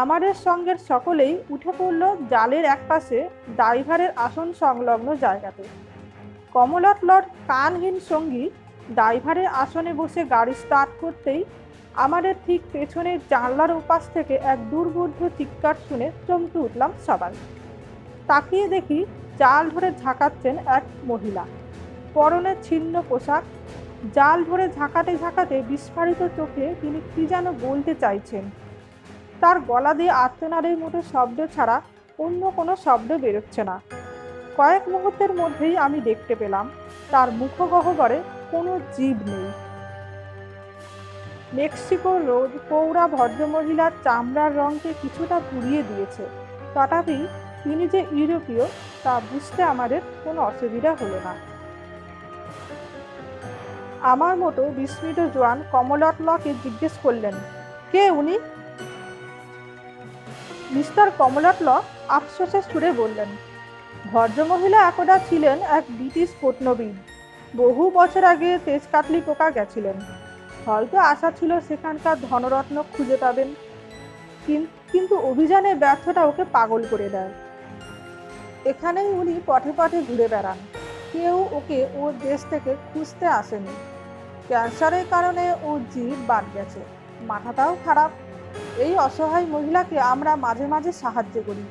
আমাদের সঙ্গের সকলেই উঠে পড়ল জালের একপাশে ড্রাইভারের আসন সংলগ্ন জায়গাতে। কমলাটলর কানহীন সঙ্গী ড্রাইভারের আসনে বসে গাড়ি স্টার্ট করতেই আমাদের ঠিক পেছনের জানলার ওপাশ থেকে এক দুর্বোধ্য চিৎকার শুনে চমকে উঠলাম সবাই। তাকিয়ে দেখি জাল ধরে ঝাঁকাচ্ছেন এক মহিলা, পরনে ছিন্ন পোশাক। জাল ধরে ঝাঁকাতে ঝাঁকাতে বিস্ফারিত চোখে তিনি কি যেন বলতে চাইছেন। তার গলা দিয়ে আর্তনাদের মতো শব্দ ছাড়া অন্য কোনো শব্দ বেরোচ্ছে না। কয়েক মুহূর্তের মধ্যেই আমি দেখতে পেলাম তার মুখগহ্বরে কোনো জীব নেই। মেক্সিকো রোদ পৌরা ভদ্রমহিলার চামড়ার রঙকে কিছুটা পুড়িয়ে দিয়েছে, তথাপি তিনি যে ইউরোপীয় তা বুঝতে আমাদের কোনো অসুবিধা হলো না। আমার মতো বিস্মিত জোয়ান কমলাটলকে জিজ্ঞেস করলেন, কে উনি? মিস্টার কমলাটল আফসোসের সুরে বললেন, ভদ্রমহিলা একদা ছিলেন এক ব্রিটিশ প্রত্নবিদ। বহু বছর আগে তেজকাটলি পোকা গেছিলেন। হয়তো আশা ছিল সেখানকার ধনরত্ন খুঁজে পাবেন, কিন্তু অভিযানের ব্যর্থতা ওকে পাগল করে দেয়। এখানেই উনি পথে পথে ঘুরে বেড়ান। কেউ ওকে ওর দেশ থেকে খুঁজতে আসেনি। ক্যান্সারের কারণে ওর জিভ বাদ গেছে, মাথাটাও খারাপ। এই অসহায় মহিলাকে আমরা মাঝে মাঝে সাহায্য করি।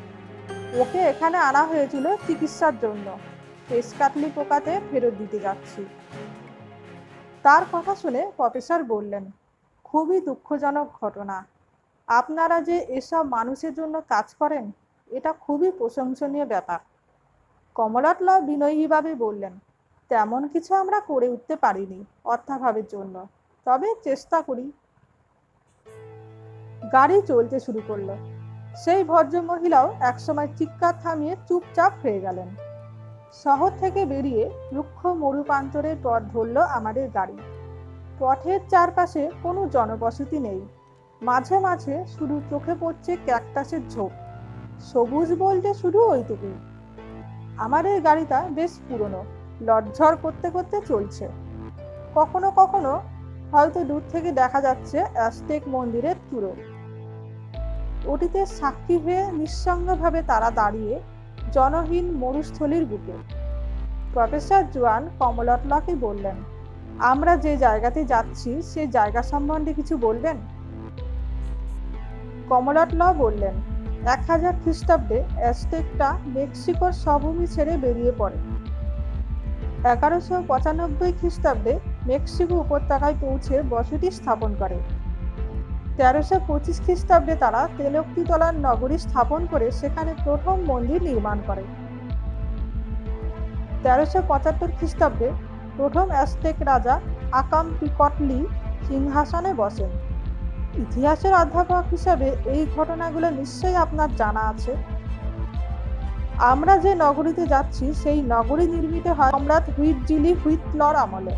ওকে এখানে আনা হয়েছিল চিকিৎসার জন্য। তেজকাটলি পোকাতে ফেরত দিতে যাচ্ছি। তার কথা শুনে প্রফেসর বললেন, খুবই দুঃখজনক ঘটনা। আপনারা যে এসব মানুষের জন্য কাজ করেন, এটা খুবই প্রশংসনীয় ব্যাপার। কমলাটল বিনয়ীভাবে বললেন, তেমন কিছু আমরা করে উঠতে পারিনি অর্থাভাবের জন্য, তবে চেষ্টা করি। গাড়ি চলতে শুরু করলো। সেই ভদ্রমহিলাও একসময় চিৎকার থামিয়ে চুপচাপ হয়ে গেলেন। শহর থেকে বেরিয়ে রুক্ষ মরুপ্রান্তরের পথ ধরল আমাদের গাড়ি। পথের চারপাশে কোনো জনবসতি নেই। মাঝে মাঝে শুধু চোখে পড়ছে ক্যাকটাসের ঝোপ। সবুজ বলতে শুধু ওইটুকুই। আমাদের গাড়িটা বেশ পুরনো, লড়ঝড় করতে করতে চলছে। কখনো কখনো হয়তো দূর থেকে দেখা যাচ্ছে অ্যাজটেক মন্দিরের চূড়ো। ওটিতে সাক্ষী হয়ে নিঃসঙ্গভাবে তারা দাঁড়িয়ে জনহীন মরুস্থলীর বুকে। প্রফেসর জোয়ান কমলাটলকে বললেন, আমরা যে জায়গাতে যাচ্ছি সে জায়গা সম্বন্ধে কিছু বলবেন? কমলাটল বললেন, 1000 খ্রিস্টাব্দে অ্যাজটেকটা মেক্সিকোর সমভূমি ছেড়ে বেরিয়ে পড়ে। 1195 খ্রিস্টাব্দে মেক্সিকো উপত্যকায় পৌঁছে বসতি স্থাপন করে। 1325 খ্রিস্টাব্দে তারা তেনোক্তিতলার নগরী স্থাপন করে সেখানে প্রথম মন্দির নির্মাণ করে। 1375 খ্রিস্টাব্দে প্রথম অ্যাজটেক রাজা আকামপিকটলি সিংহাসনে বসেন। ইতিহাসের অধ্যাপক হিসাবে এই ঘটনাগুলো নিশ্চয়ই আপনার জানা আছে। আমরা যে নগরীতে যাচ্ছি সেই নগরী নির্মিত হয় সম্রাট হুইটজিলি হুইটলর আমলে।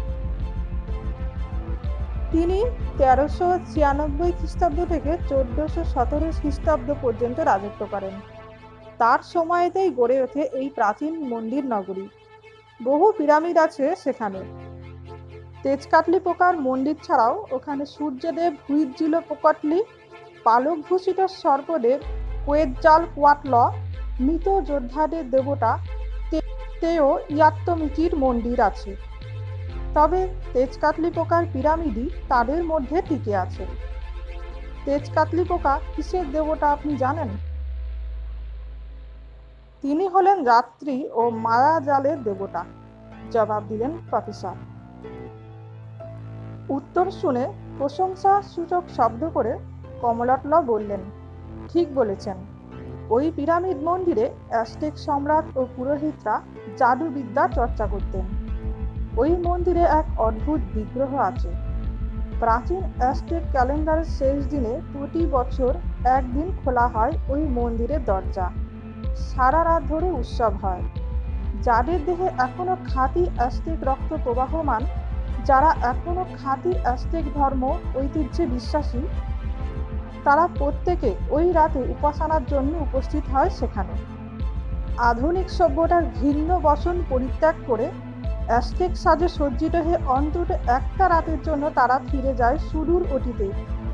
তিনি 1396 খ্রিস্টাব্দ থেকে 1417 খ্রিস্টাব্দ পর্যন্ত রাজত্ব করেন। তার সময়তেই গড়ে ওঠে এই প্রাচীন মন্দির নগরী। বহু পিরামিড আছে সেখানে। তেজকাটলি পোকার মন্দির ছাড়াও ওখানে সূর্যদেব হুইটজিলোপোকটলি, পালকভূষিত সর্পদেব কোয়েটজালকোয়াটল, মৃত যোদ্ধাদের দেবতা তেও ইয়াত্তমিকির মন্দির আছে। তবে তেজকাটলি পোকার পিরামিডই তাদের মধ্যে টিকে আছে। তেজকাটলি পোকা কিসের দেবতা আপনি জানেন? তিনি হলেন রাত্রি ও মায়াজালের দেবতা, জবাব দিলেন প্রফেসর। উত্তর শুনে প্রশংসা সূচক শব্দ করে কমলোৎল বললেন, ঠিক বলেছেন। ওই পিরামিড মন্দিরে অ্যাজটেক সম্রাট ও পুরোহিতরা জাদুবিদ্যা চর্চা করতেন। ওই মন্দিরে এক অদ্ভুত বিগ্রহ আছে। প্রাচীন অ্যাজটেক ক্যালেন্ডারের শেষ দিনে প্রতি বছর একদিন খোলা হয় ওই মন্দিরের দরজা। সারা রাত ধরে উৎসব হয়। যাদের দেহে এখনো খাঁটি অ্যাজটেক রক্ত প্রবাহমান, যারা এখনো খাঁটি অ্যাজটেক ধর্ম ঐতিহ্যে বিশ্বাসী, তারা প্রত্যেকে ওই রাতে উপাসনার জন্য উপস্থিত হয় সেখানে। আধুনিক সভ্যতার ঘৃণ্য বসন পরিত্যাগ করে অ্যাজটেক সাজে সজ্জিত হয়ে অন্তত একটা রাতের জন্য তারা ফিরে যায় সুদূর অতীতে,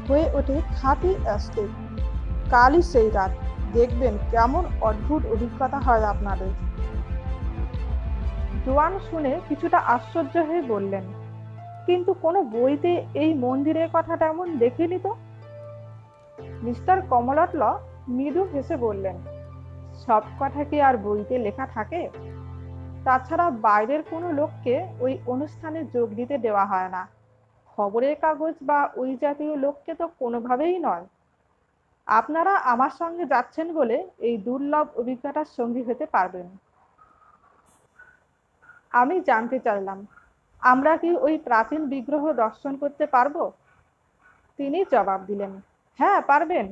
হয়ে ওঠে খাঁটি অ্যাজটেক। কালই সেই রাত, দেখবেন কেমন অদ্ভুত অভিজ্ঞতা হয় আপনাদের। জোয়ান শুনে কিছুটা আশ্চর্য হয়ে বললেন, কিন্তু কোনো বইতে এই মন্দিরের কথা তেমন দেখিনি তো। মিস্টার কমলোৎল মৃদু হেসে বললেন, সব কথা কি আর বইতে লেখা থাকে? তাছাড়া বাইরের কোনো লোককে ওই অনুষ্ঠানে যোগ দিতে দেওয়া হয় না। খবরের কাগজ বা ওই জাতীয় লোককে তো কোনোভাবেই নয়। আপনারা আমার সঙ্গে যাচ্ছেন বলে এই দুর্লভ অভিজ্ঞতার সঙ্গী হতে পারবেন। আমি জানতে চাইলাম, আমরা কি ওই প্রাচীন বিগ্রহ দর্শন করতে পারবো? তিনি জবাব দিলেন, হ্যাঁ পারবেন।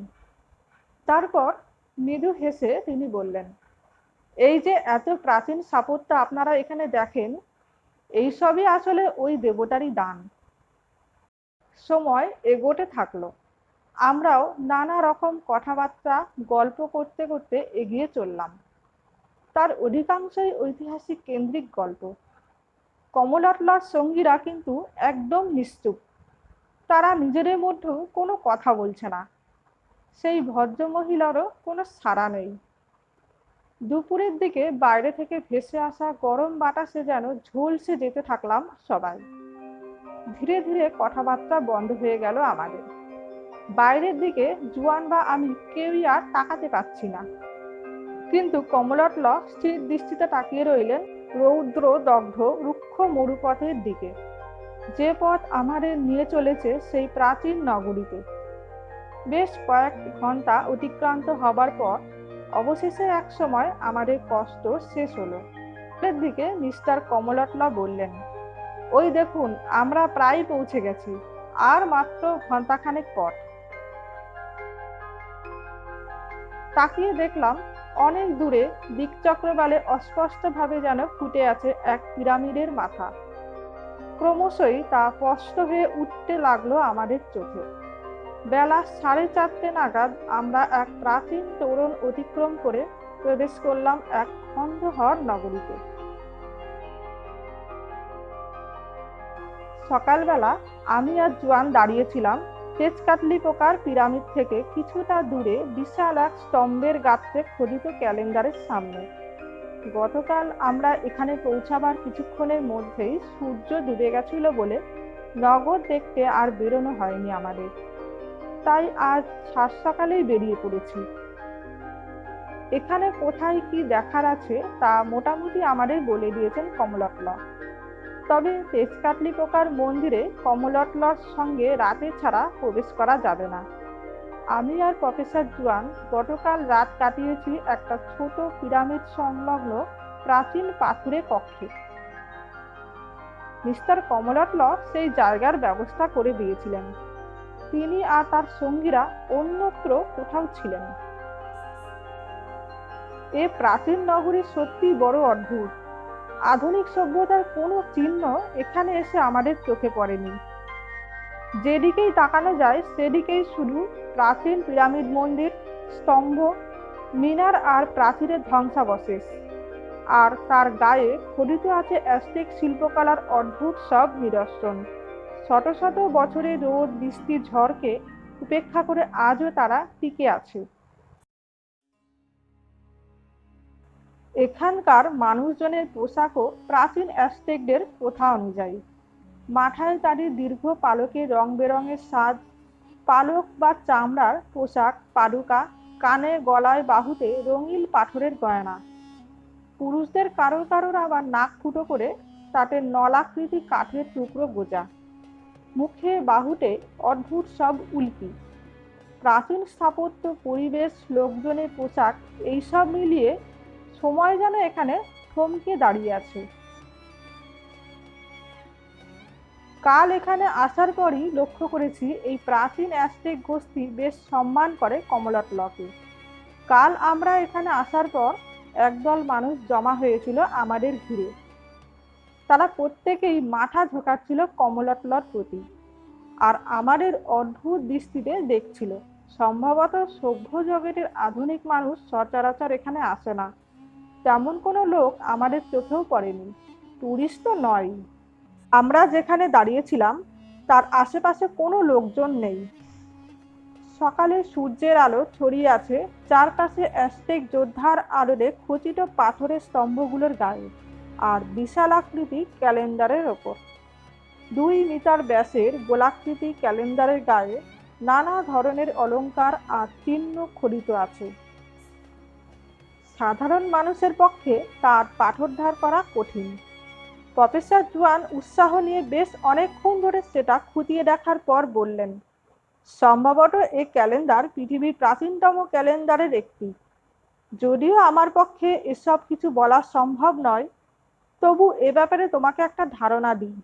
তারপর মৃদু হেসে তিনি বললেন, এই যে এত প্রাচীন স্থাপত্য আপনারা এখানে দেখেন, এই সবই আসলে ওই দেবতারই দান। সময় এগোতে থাকলো। আমরাও নানা রকম কথাবার্তা গল্প করতে করতে এগিয়ে চললাম। তার অধিকাংশই ঐতিহাসিক কেন্দ্রিক গল্প। কমলোৎলর সঙ্গীরা কিন্তু একদম নিশ্চুপ। তারা নিজেদের মধ্যেও কোনো কথা বলছে না। সেই ভদ্রমহিলারও কোনো সাড়া নেই। দুপুরের দিকে বাইরে থেকে ভেসে আসা গরম বাতাসে যেন ঝলসে যেতে থাকলাম সবাই। ধীরে ধীরে কথাবার্তা বন্ধ হয়ে গেল আমাদের। বাইরের দিকে জোয়ান বা আমি কেউই আর তাকাতে পারছি না। কিন্তু কমলোৎল স্থির দৃষ্টিতে তাকিয়ে রইলেন রৌদ্র দগ্ধ রুক্ষ মরুপথের দিকে, যে পথ আমাদের নিয়ে চলেছে সেই প্রাচীন নগরীতে। বেশ কয়েক ঘন্টা অতিক্রান্ত হবার পর অবশেষে এক সময় আমাদের কষ্ট শেষ হলো। এর দিকে মিস্টার কমলোৎল বললেন, ওই দেখুন, আমরা প্রায় পৌঁছে গেছি, আর মাত্র ঘন্টাখানেক পর। তাকিয়ে দেখলাম অনেক দূরে দিকচক্রবালে অস্পষ্টভাবে যেন ফুটে আছে এক পিরামিডের মাথা। ক্রমশই তা স্পষ্ট হয়ে উঠতে লাগলো আমাদের চোখে। বেলা 4:30 নাগাদ আমরা এক প্রাচীন তোরণ অতিক্রম করে প্রবেশ করলাম এক খন্দহর নগরীতে। সকালবেলা আমি আর জোয়ান দাঁড়িয়েছিলাম তেজকাটলিপোকার পিরামিড থেকে কিছুটা দূরে বিশাল এক স্তম্ভের গাত্রে খোদিত ক্যালেন্ডারের সামনে। গতকাল আমরা এখানে পৌঁছাবার কিছুক্ষণের মধ্যেই সূর্য ডুবে গেছিল বলে নগর দেখতে আর বেরোনো হয়নি আমাদের। তাই আজ সাত সকালেই বেরিয়ে পড়েছি। এখানে কোথায় কি দেখার আছে তা মোটামুটি আমাদের বলে দিয়েছেন কমলোৎল। তবে তেজকাটলিপোকার মন্দিরে কমলোৎলর সঙ্গে রাতে ছাড়া প্রবেশ করা যাবে না। আমি আর প্রফেসর জোয়ান গতকাল রাত কাটিয়েছি একটা ছোট পিরামিড সংলগ্ন প্রাচীন পাথুরে কক্ষে। মিস্টার কমলোৎল সেই জায়গার ব্যবস্থা করে দিয়েছিলেন। তিনি আর তার সঙ্গীরা অন্যত্র কোথাও ছিলেন। এ প্রাচীন নগরী সত্যি বড় অদ্ভুত। আধুনিক সভ্যতার কোনো চিহ্ন এখানে এসে আমাদের চোখে পড়েনি। যেদিকেই তাকানো যায় সেদিকেই শুধু প্রাচীন পিরামিড মন্দির, স্তম্ভ, মিনার আর প্রাচীরের ধ্বংসাবশেষ। আর তার গায়ে খোদিত আছে অ্যাজটেক শিল্পকলার অদ্ভুত সব নিদর্শন। শত শত বছরের রোদ বৃষ্টি ঝড়কে উপেক্ষা করে আজও তারা টিকে আছে। এখানকার মানুষজনের পোশাকও প্রাচীন অ্যাজটেকদের প্রথা অনুযায়ী। মাথায় তাদের দীর্ঘ পালকে রং বেরঙের সাজ, পালক বা চামড়ার পোশাক, পাদুকা, কানে গলায় বাহুতে রঙিন পাথরের গয়না। পুরুষদের কারোর কারোর আবার নাক ফুটো করে তাতে নলাকৃতি কাঠের টুকরো গোজা। মুখে বাহুতে অদ্ভুত সব উল্কি। প্রাচীন স্থাপত্য, পরিবেশ, লোকজনের পোশাক, এইসব মিলিয়ে সময় যেন এখানে থমকে দাঁড়িয়ে আছে। কাল এখানে আসার পরই লক্ষ্য করেছি এই প্রাচীন অ্যাজটেক গোষ্ঠী বেশ সম্মান করে কমলাটলকে। কাল আমরা এখানে আসার পর একদল মানুষ জমা হয়েছিল আমাদের ঘিরে। তারা প্রত্যেকেই মাথা ঝোঁকাচ্ছিল কমলাটলর প্রতি, আর আমাদের অদ্ভুত দৃষ্টিতে দেখছিল। সম্ভবত সভ্য জগতের আধুনিক মানুষ সচরাচর এখানে আসে না, তেমন কোনো লোক আমাদের চোখেও পড়েনি। টুরিস্ট তো নয়। আমরা যেখানে দাঁড়িয়েছিলাম তার আশেপাশে কোনো লোকজন নেই। সকালে সূর্যের আলো ছড়িয়ে আছে চারপাশে অ্যাজটেক যোদ্ধার আদলে খচিত পাথরের স্তম্ভগুলোর গায়ে আর বিশাল আকৃতি ক্যালেন্ডারের ওপর। 2 মিটার ব্যাসের গোলাকৃতি ক্যালেন্ডারের গায়ে নানা ধরনের অলংকার আর চিহ্ন খোদিত আছে। সাধারণ মানুষের পক্ষে তার পাঠোদ্ধার করা কঠিন। প্রফেসর জুয়ান উৎসাহ নিয়ে বেশ অনেকক্ষণ ধরে সেটা খুঁটিয়ে দেখার পর বললেন, সম্ভবত এই ক্যালেন্ডার পৃথিবীর প্রাচীনতম ক্যালেন্ডারের একটি। যদিও আমার পক্ষে এসব কিছু বলা সম্ভব নয়, তবু এ ব্যাপারে তোমাকে একটা ধারণা দিই।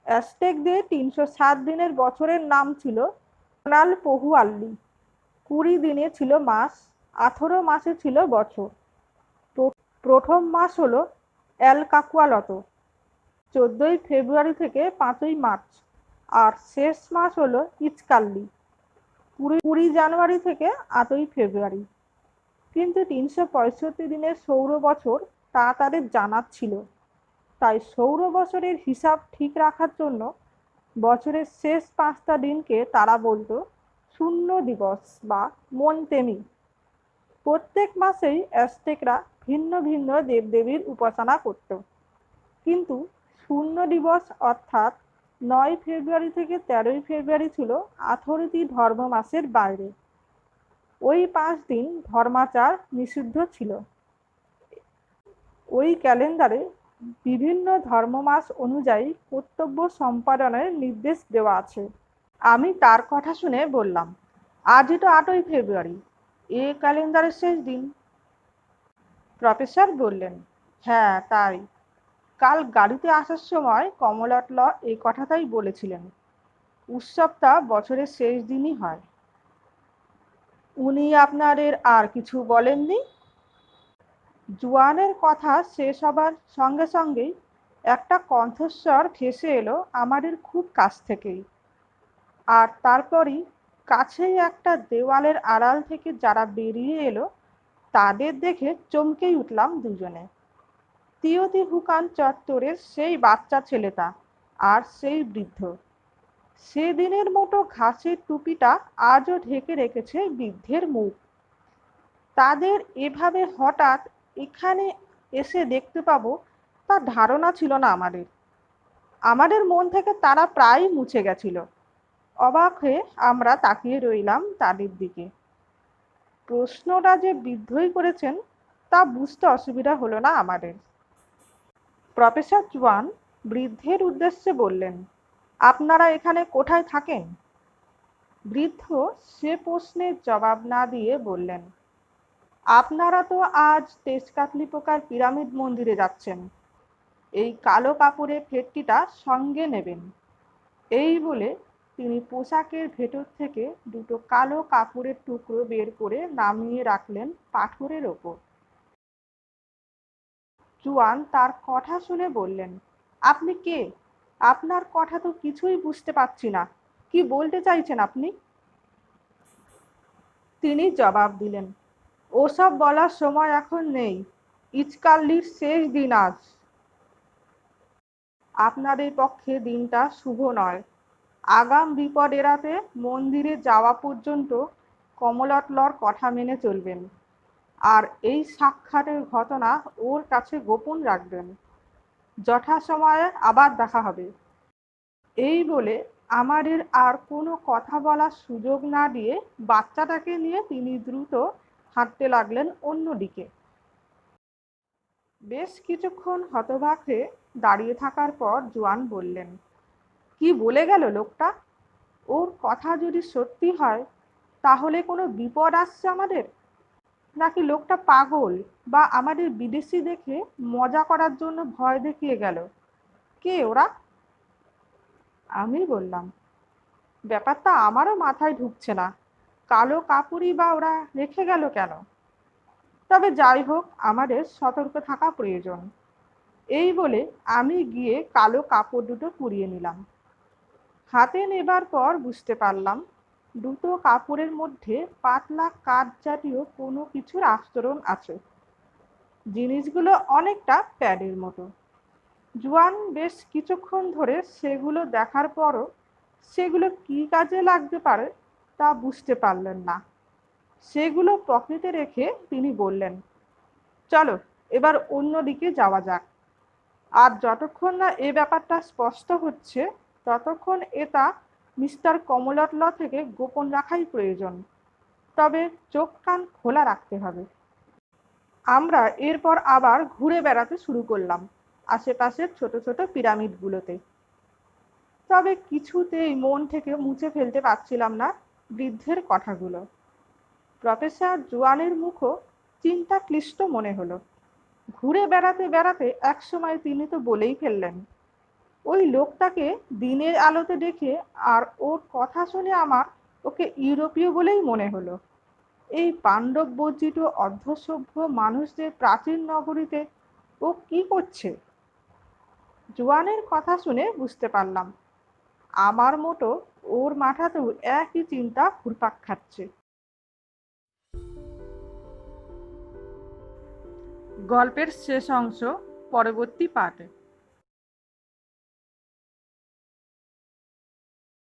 অ্যাজটেকদের 307 দিনের বছরের নাম ছিল সোনাল পহুয়াল্লি। 20 দিনে ছিল মাস, 18 মাসে ছিল বছর। প্রথম মাস হলো এল কাকুয়ালত, 14ই ফেব্রুয়ারি থেকে 5ই মার্চ। আর শেষ মাস হলো ইচকাল্লি, 20 জানুয়ারি থেকে 8ই ফেব্রুয়ারি। কিন্তু 365 দিনের সৌর বছর তা তাদের জানার ছিল। তাই সৌর বছরের হিসাব ঠিক রাখার জন্য বছরের শেষ 5টা দিনকে তারা বলতো শূন্য দিবস বা মনতেমি। প্রত্যেক মাসেই অ্যাজটেকরা ভিন্ন ভিন্ন দেবদেবীর উপাসনা করত, কিন্তু শূন্য দিবস অর্থাৎ 9 ফেব্রুয়ারি থেকে 13ই ফেব্রুয়ারি ছিল 18টি ধর্ম মাসের বাইরে। ওই 5 দিন ধর্মাচার নিষিদ্ধ ছিল। ওই ক্যালেন্ডারে বিভিন্ন ধর্মমাস অনুযায়ী কর্তব্য সম্পাদনের নির্দেশ দেওয়া আছে। আমি তার কথা শুনে বললাম, আজই তো 8ই ফেব্রুয়ারি, এ ক্যালেন্ডারের শেষ দিন। প্রফেসর বললেন, হ্যাঁ তাই। কাল গাড়িতে আসার সময় কমলাটল এই কথাটাই বলেছিলেন। উৎসবটা বছরের শেষ দিনই হয়। উনি আপনাদের আর কিছু বলেননি? জুয়ানের কথা শেষ হবার সঙ্গে সঙ্গেই একটা কণ্ঠস্বর ভেসে এলো আমাদের খুব কাছ থেকেই। আর তারপরই কাছেই একটা দেওয়ালের আড়াল থেকে যারা বেরিয়ে এলো তাদের দেখে চমকেই উঠলাম দুজনে। তিওতিহুকান চত্বরের সেই বাচ্চা ছেলেটা আর সেই বৃদ্ধ। সেদিনের মতো ঘাসের টুপিটা আজও ঢেকে রেখেছে বৃদ্ধের মুখ। তাদের এভাবে হঠাৎ এখানে এসে দেখতে পাবো তার ধারণা ছিল না আমাদের। আমাদের মন থেকে তারা প্রায় মুছে গেছিল। অবাক হয়ে আমরা তাকিয়ে রইলাম তাদের দিকে। প্রশ্নটা যে বৃদ্ধই করেছেন তা বুঝতে অসুবিধা হলো না আমাদের। প্রফেসর জুয়ান বৃদ্ধের উদ্দেশ্যে বললেন, আপনারা এখানে কোথায় থাকেন? বৃদ্ধ সে প্রশ্নের জবাব না দিয়ে বললেন, আপনারা তো আজ তেজকাতলিপোকার পিরামিড মন্দিরে যাচ্ছেন। এই কালো কাপড়ের ফেটটিটা সঙ্গে নেবেন। এই বলে তিনি পোশাকের ভেতর থেকে দুটো কালো কাপড়ের টুকরো বের করে নামিয়ে রাখলেন পাথরের ওপর। জুয়ান তার কথা শুনে বললেন, আপনি কে? আপনার কথা তো কিছুই বুঝতে পারছি না। কি বলতে চাইছেন আপনি? তিনি জবাব দিলেন, ওসব বলার সময় এখন নেই। ইচকাল্লির শেষ দিন আজ। আপনাদের পক্ষে দিনটা শুভ নয়। আগাম বিপদ এড়াতে মন্দিরে যাওয়া পর্যন্ত কমলাটলর কথা মেনে চলবেন, আর এই সাক্ষাতের ঘটনা ওর কাছে গোপন রাখবেন। যথাসময়ে আবার দেখা হবে। এই বলে আমাদের আর কোনো কথা বলার সুযোগ না দিয়ে বাচ্চাটাকে নিয়ে তিনি দ্রুত হাঁটতে লাগলেন অন্যদিকে। বেশ কিছুক্ষণ হতবাক হয়ে দাঁড়িয়ে থাকার পর জুয়ান বললেন, কি বলে গেল লোকটা? ওর কথা যদি সত্যি হয় তাহলে কোনো বিপদ আসছে আমাদের, নাকি লোকটা পাগল বা আমাদের বিদেশি দেখে মজা করার জন্য ভয় দেখিয়ে গেল? কে ওরা? আমি বললাম, ব্যাপারটা আমারও মাথায় ঢুকছে না, কালো কাপড়ই বা ওরা রেখে গেল কেন? তবে যাই হোক, আমাদের সতর্ক থাকা প্রয়োজন। এই বলে আমি গিয়ে কালো কাপড় দুটো কুড়িয়ে নিলাম। হাতে নেবার পর বুঝতে পারলাম দুটো কাপড়ের মধ্যে পাতলা কাঠ জাতীয় কোনো কিছুর আস্তরণ আছে। জিনিসগুলো অনেকটা প্যাডের মতো। জোয়ান বেশ কিছুক্ষণ ধরে সেগুলো দেখার পরও সেগুলো কি কাজে লাগতে পারে তা বুঝতে পারলেন না। সেগুলো পকেটে রেখে তিনি বললেন, চলো এবার অন্যদিকে যাওয়া যাক। আর যতক্ষণ না এ ব্যাপারটা স্পষ্ট হচ্ছে ততক্ষণ এটা মিস্টার কমলোৎল থেকে গোপন রাখাই প্রয়োজন। তবে চোখ কান খোলা রাখতে হবে। আমরা এরপর আবার ঘুরে বেড়াতে শুরু করলাম আশেপাশের ছোট ছোট পিরামিডগুলোতে। তবে কিছুতেই মন থেকে মুছে ফেলতে পারছিলাম না বৃদ্ধের কথাগুলো। প্রফেসর জোয়ানের মুখও চিন্তা ক্লিষ্ট মনে হলো। ঘুরে বেড়াতে বেড়াতে একসময় তিনি তো বলেই ফেললেন, ওই লোকটাকে দিনের আলোতে দেখে আর ওর কথা শুনে আমার ওকে ইউরোপীয় বলেই মনে হলো। এই পাণ্ডব বর্জিত অর্ধসভ্য মানুষদের প্রাচীন নগরীতে ও কি করছে? জোয়ানের কথা শুনে বুঝতে পারলাম আমার মতো ওর মাথাতেও একই চিন্তা ঘুরপাক খাচ্ছে। গল্পের শেষ অংশ পরবর্তী পার্টে।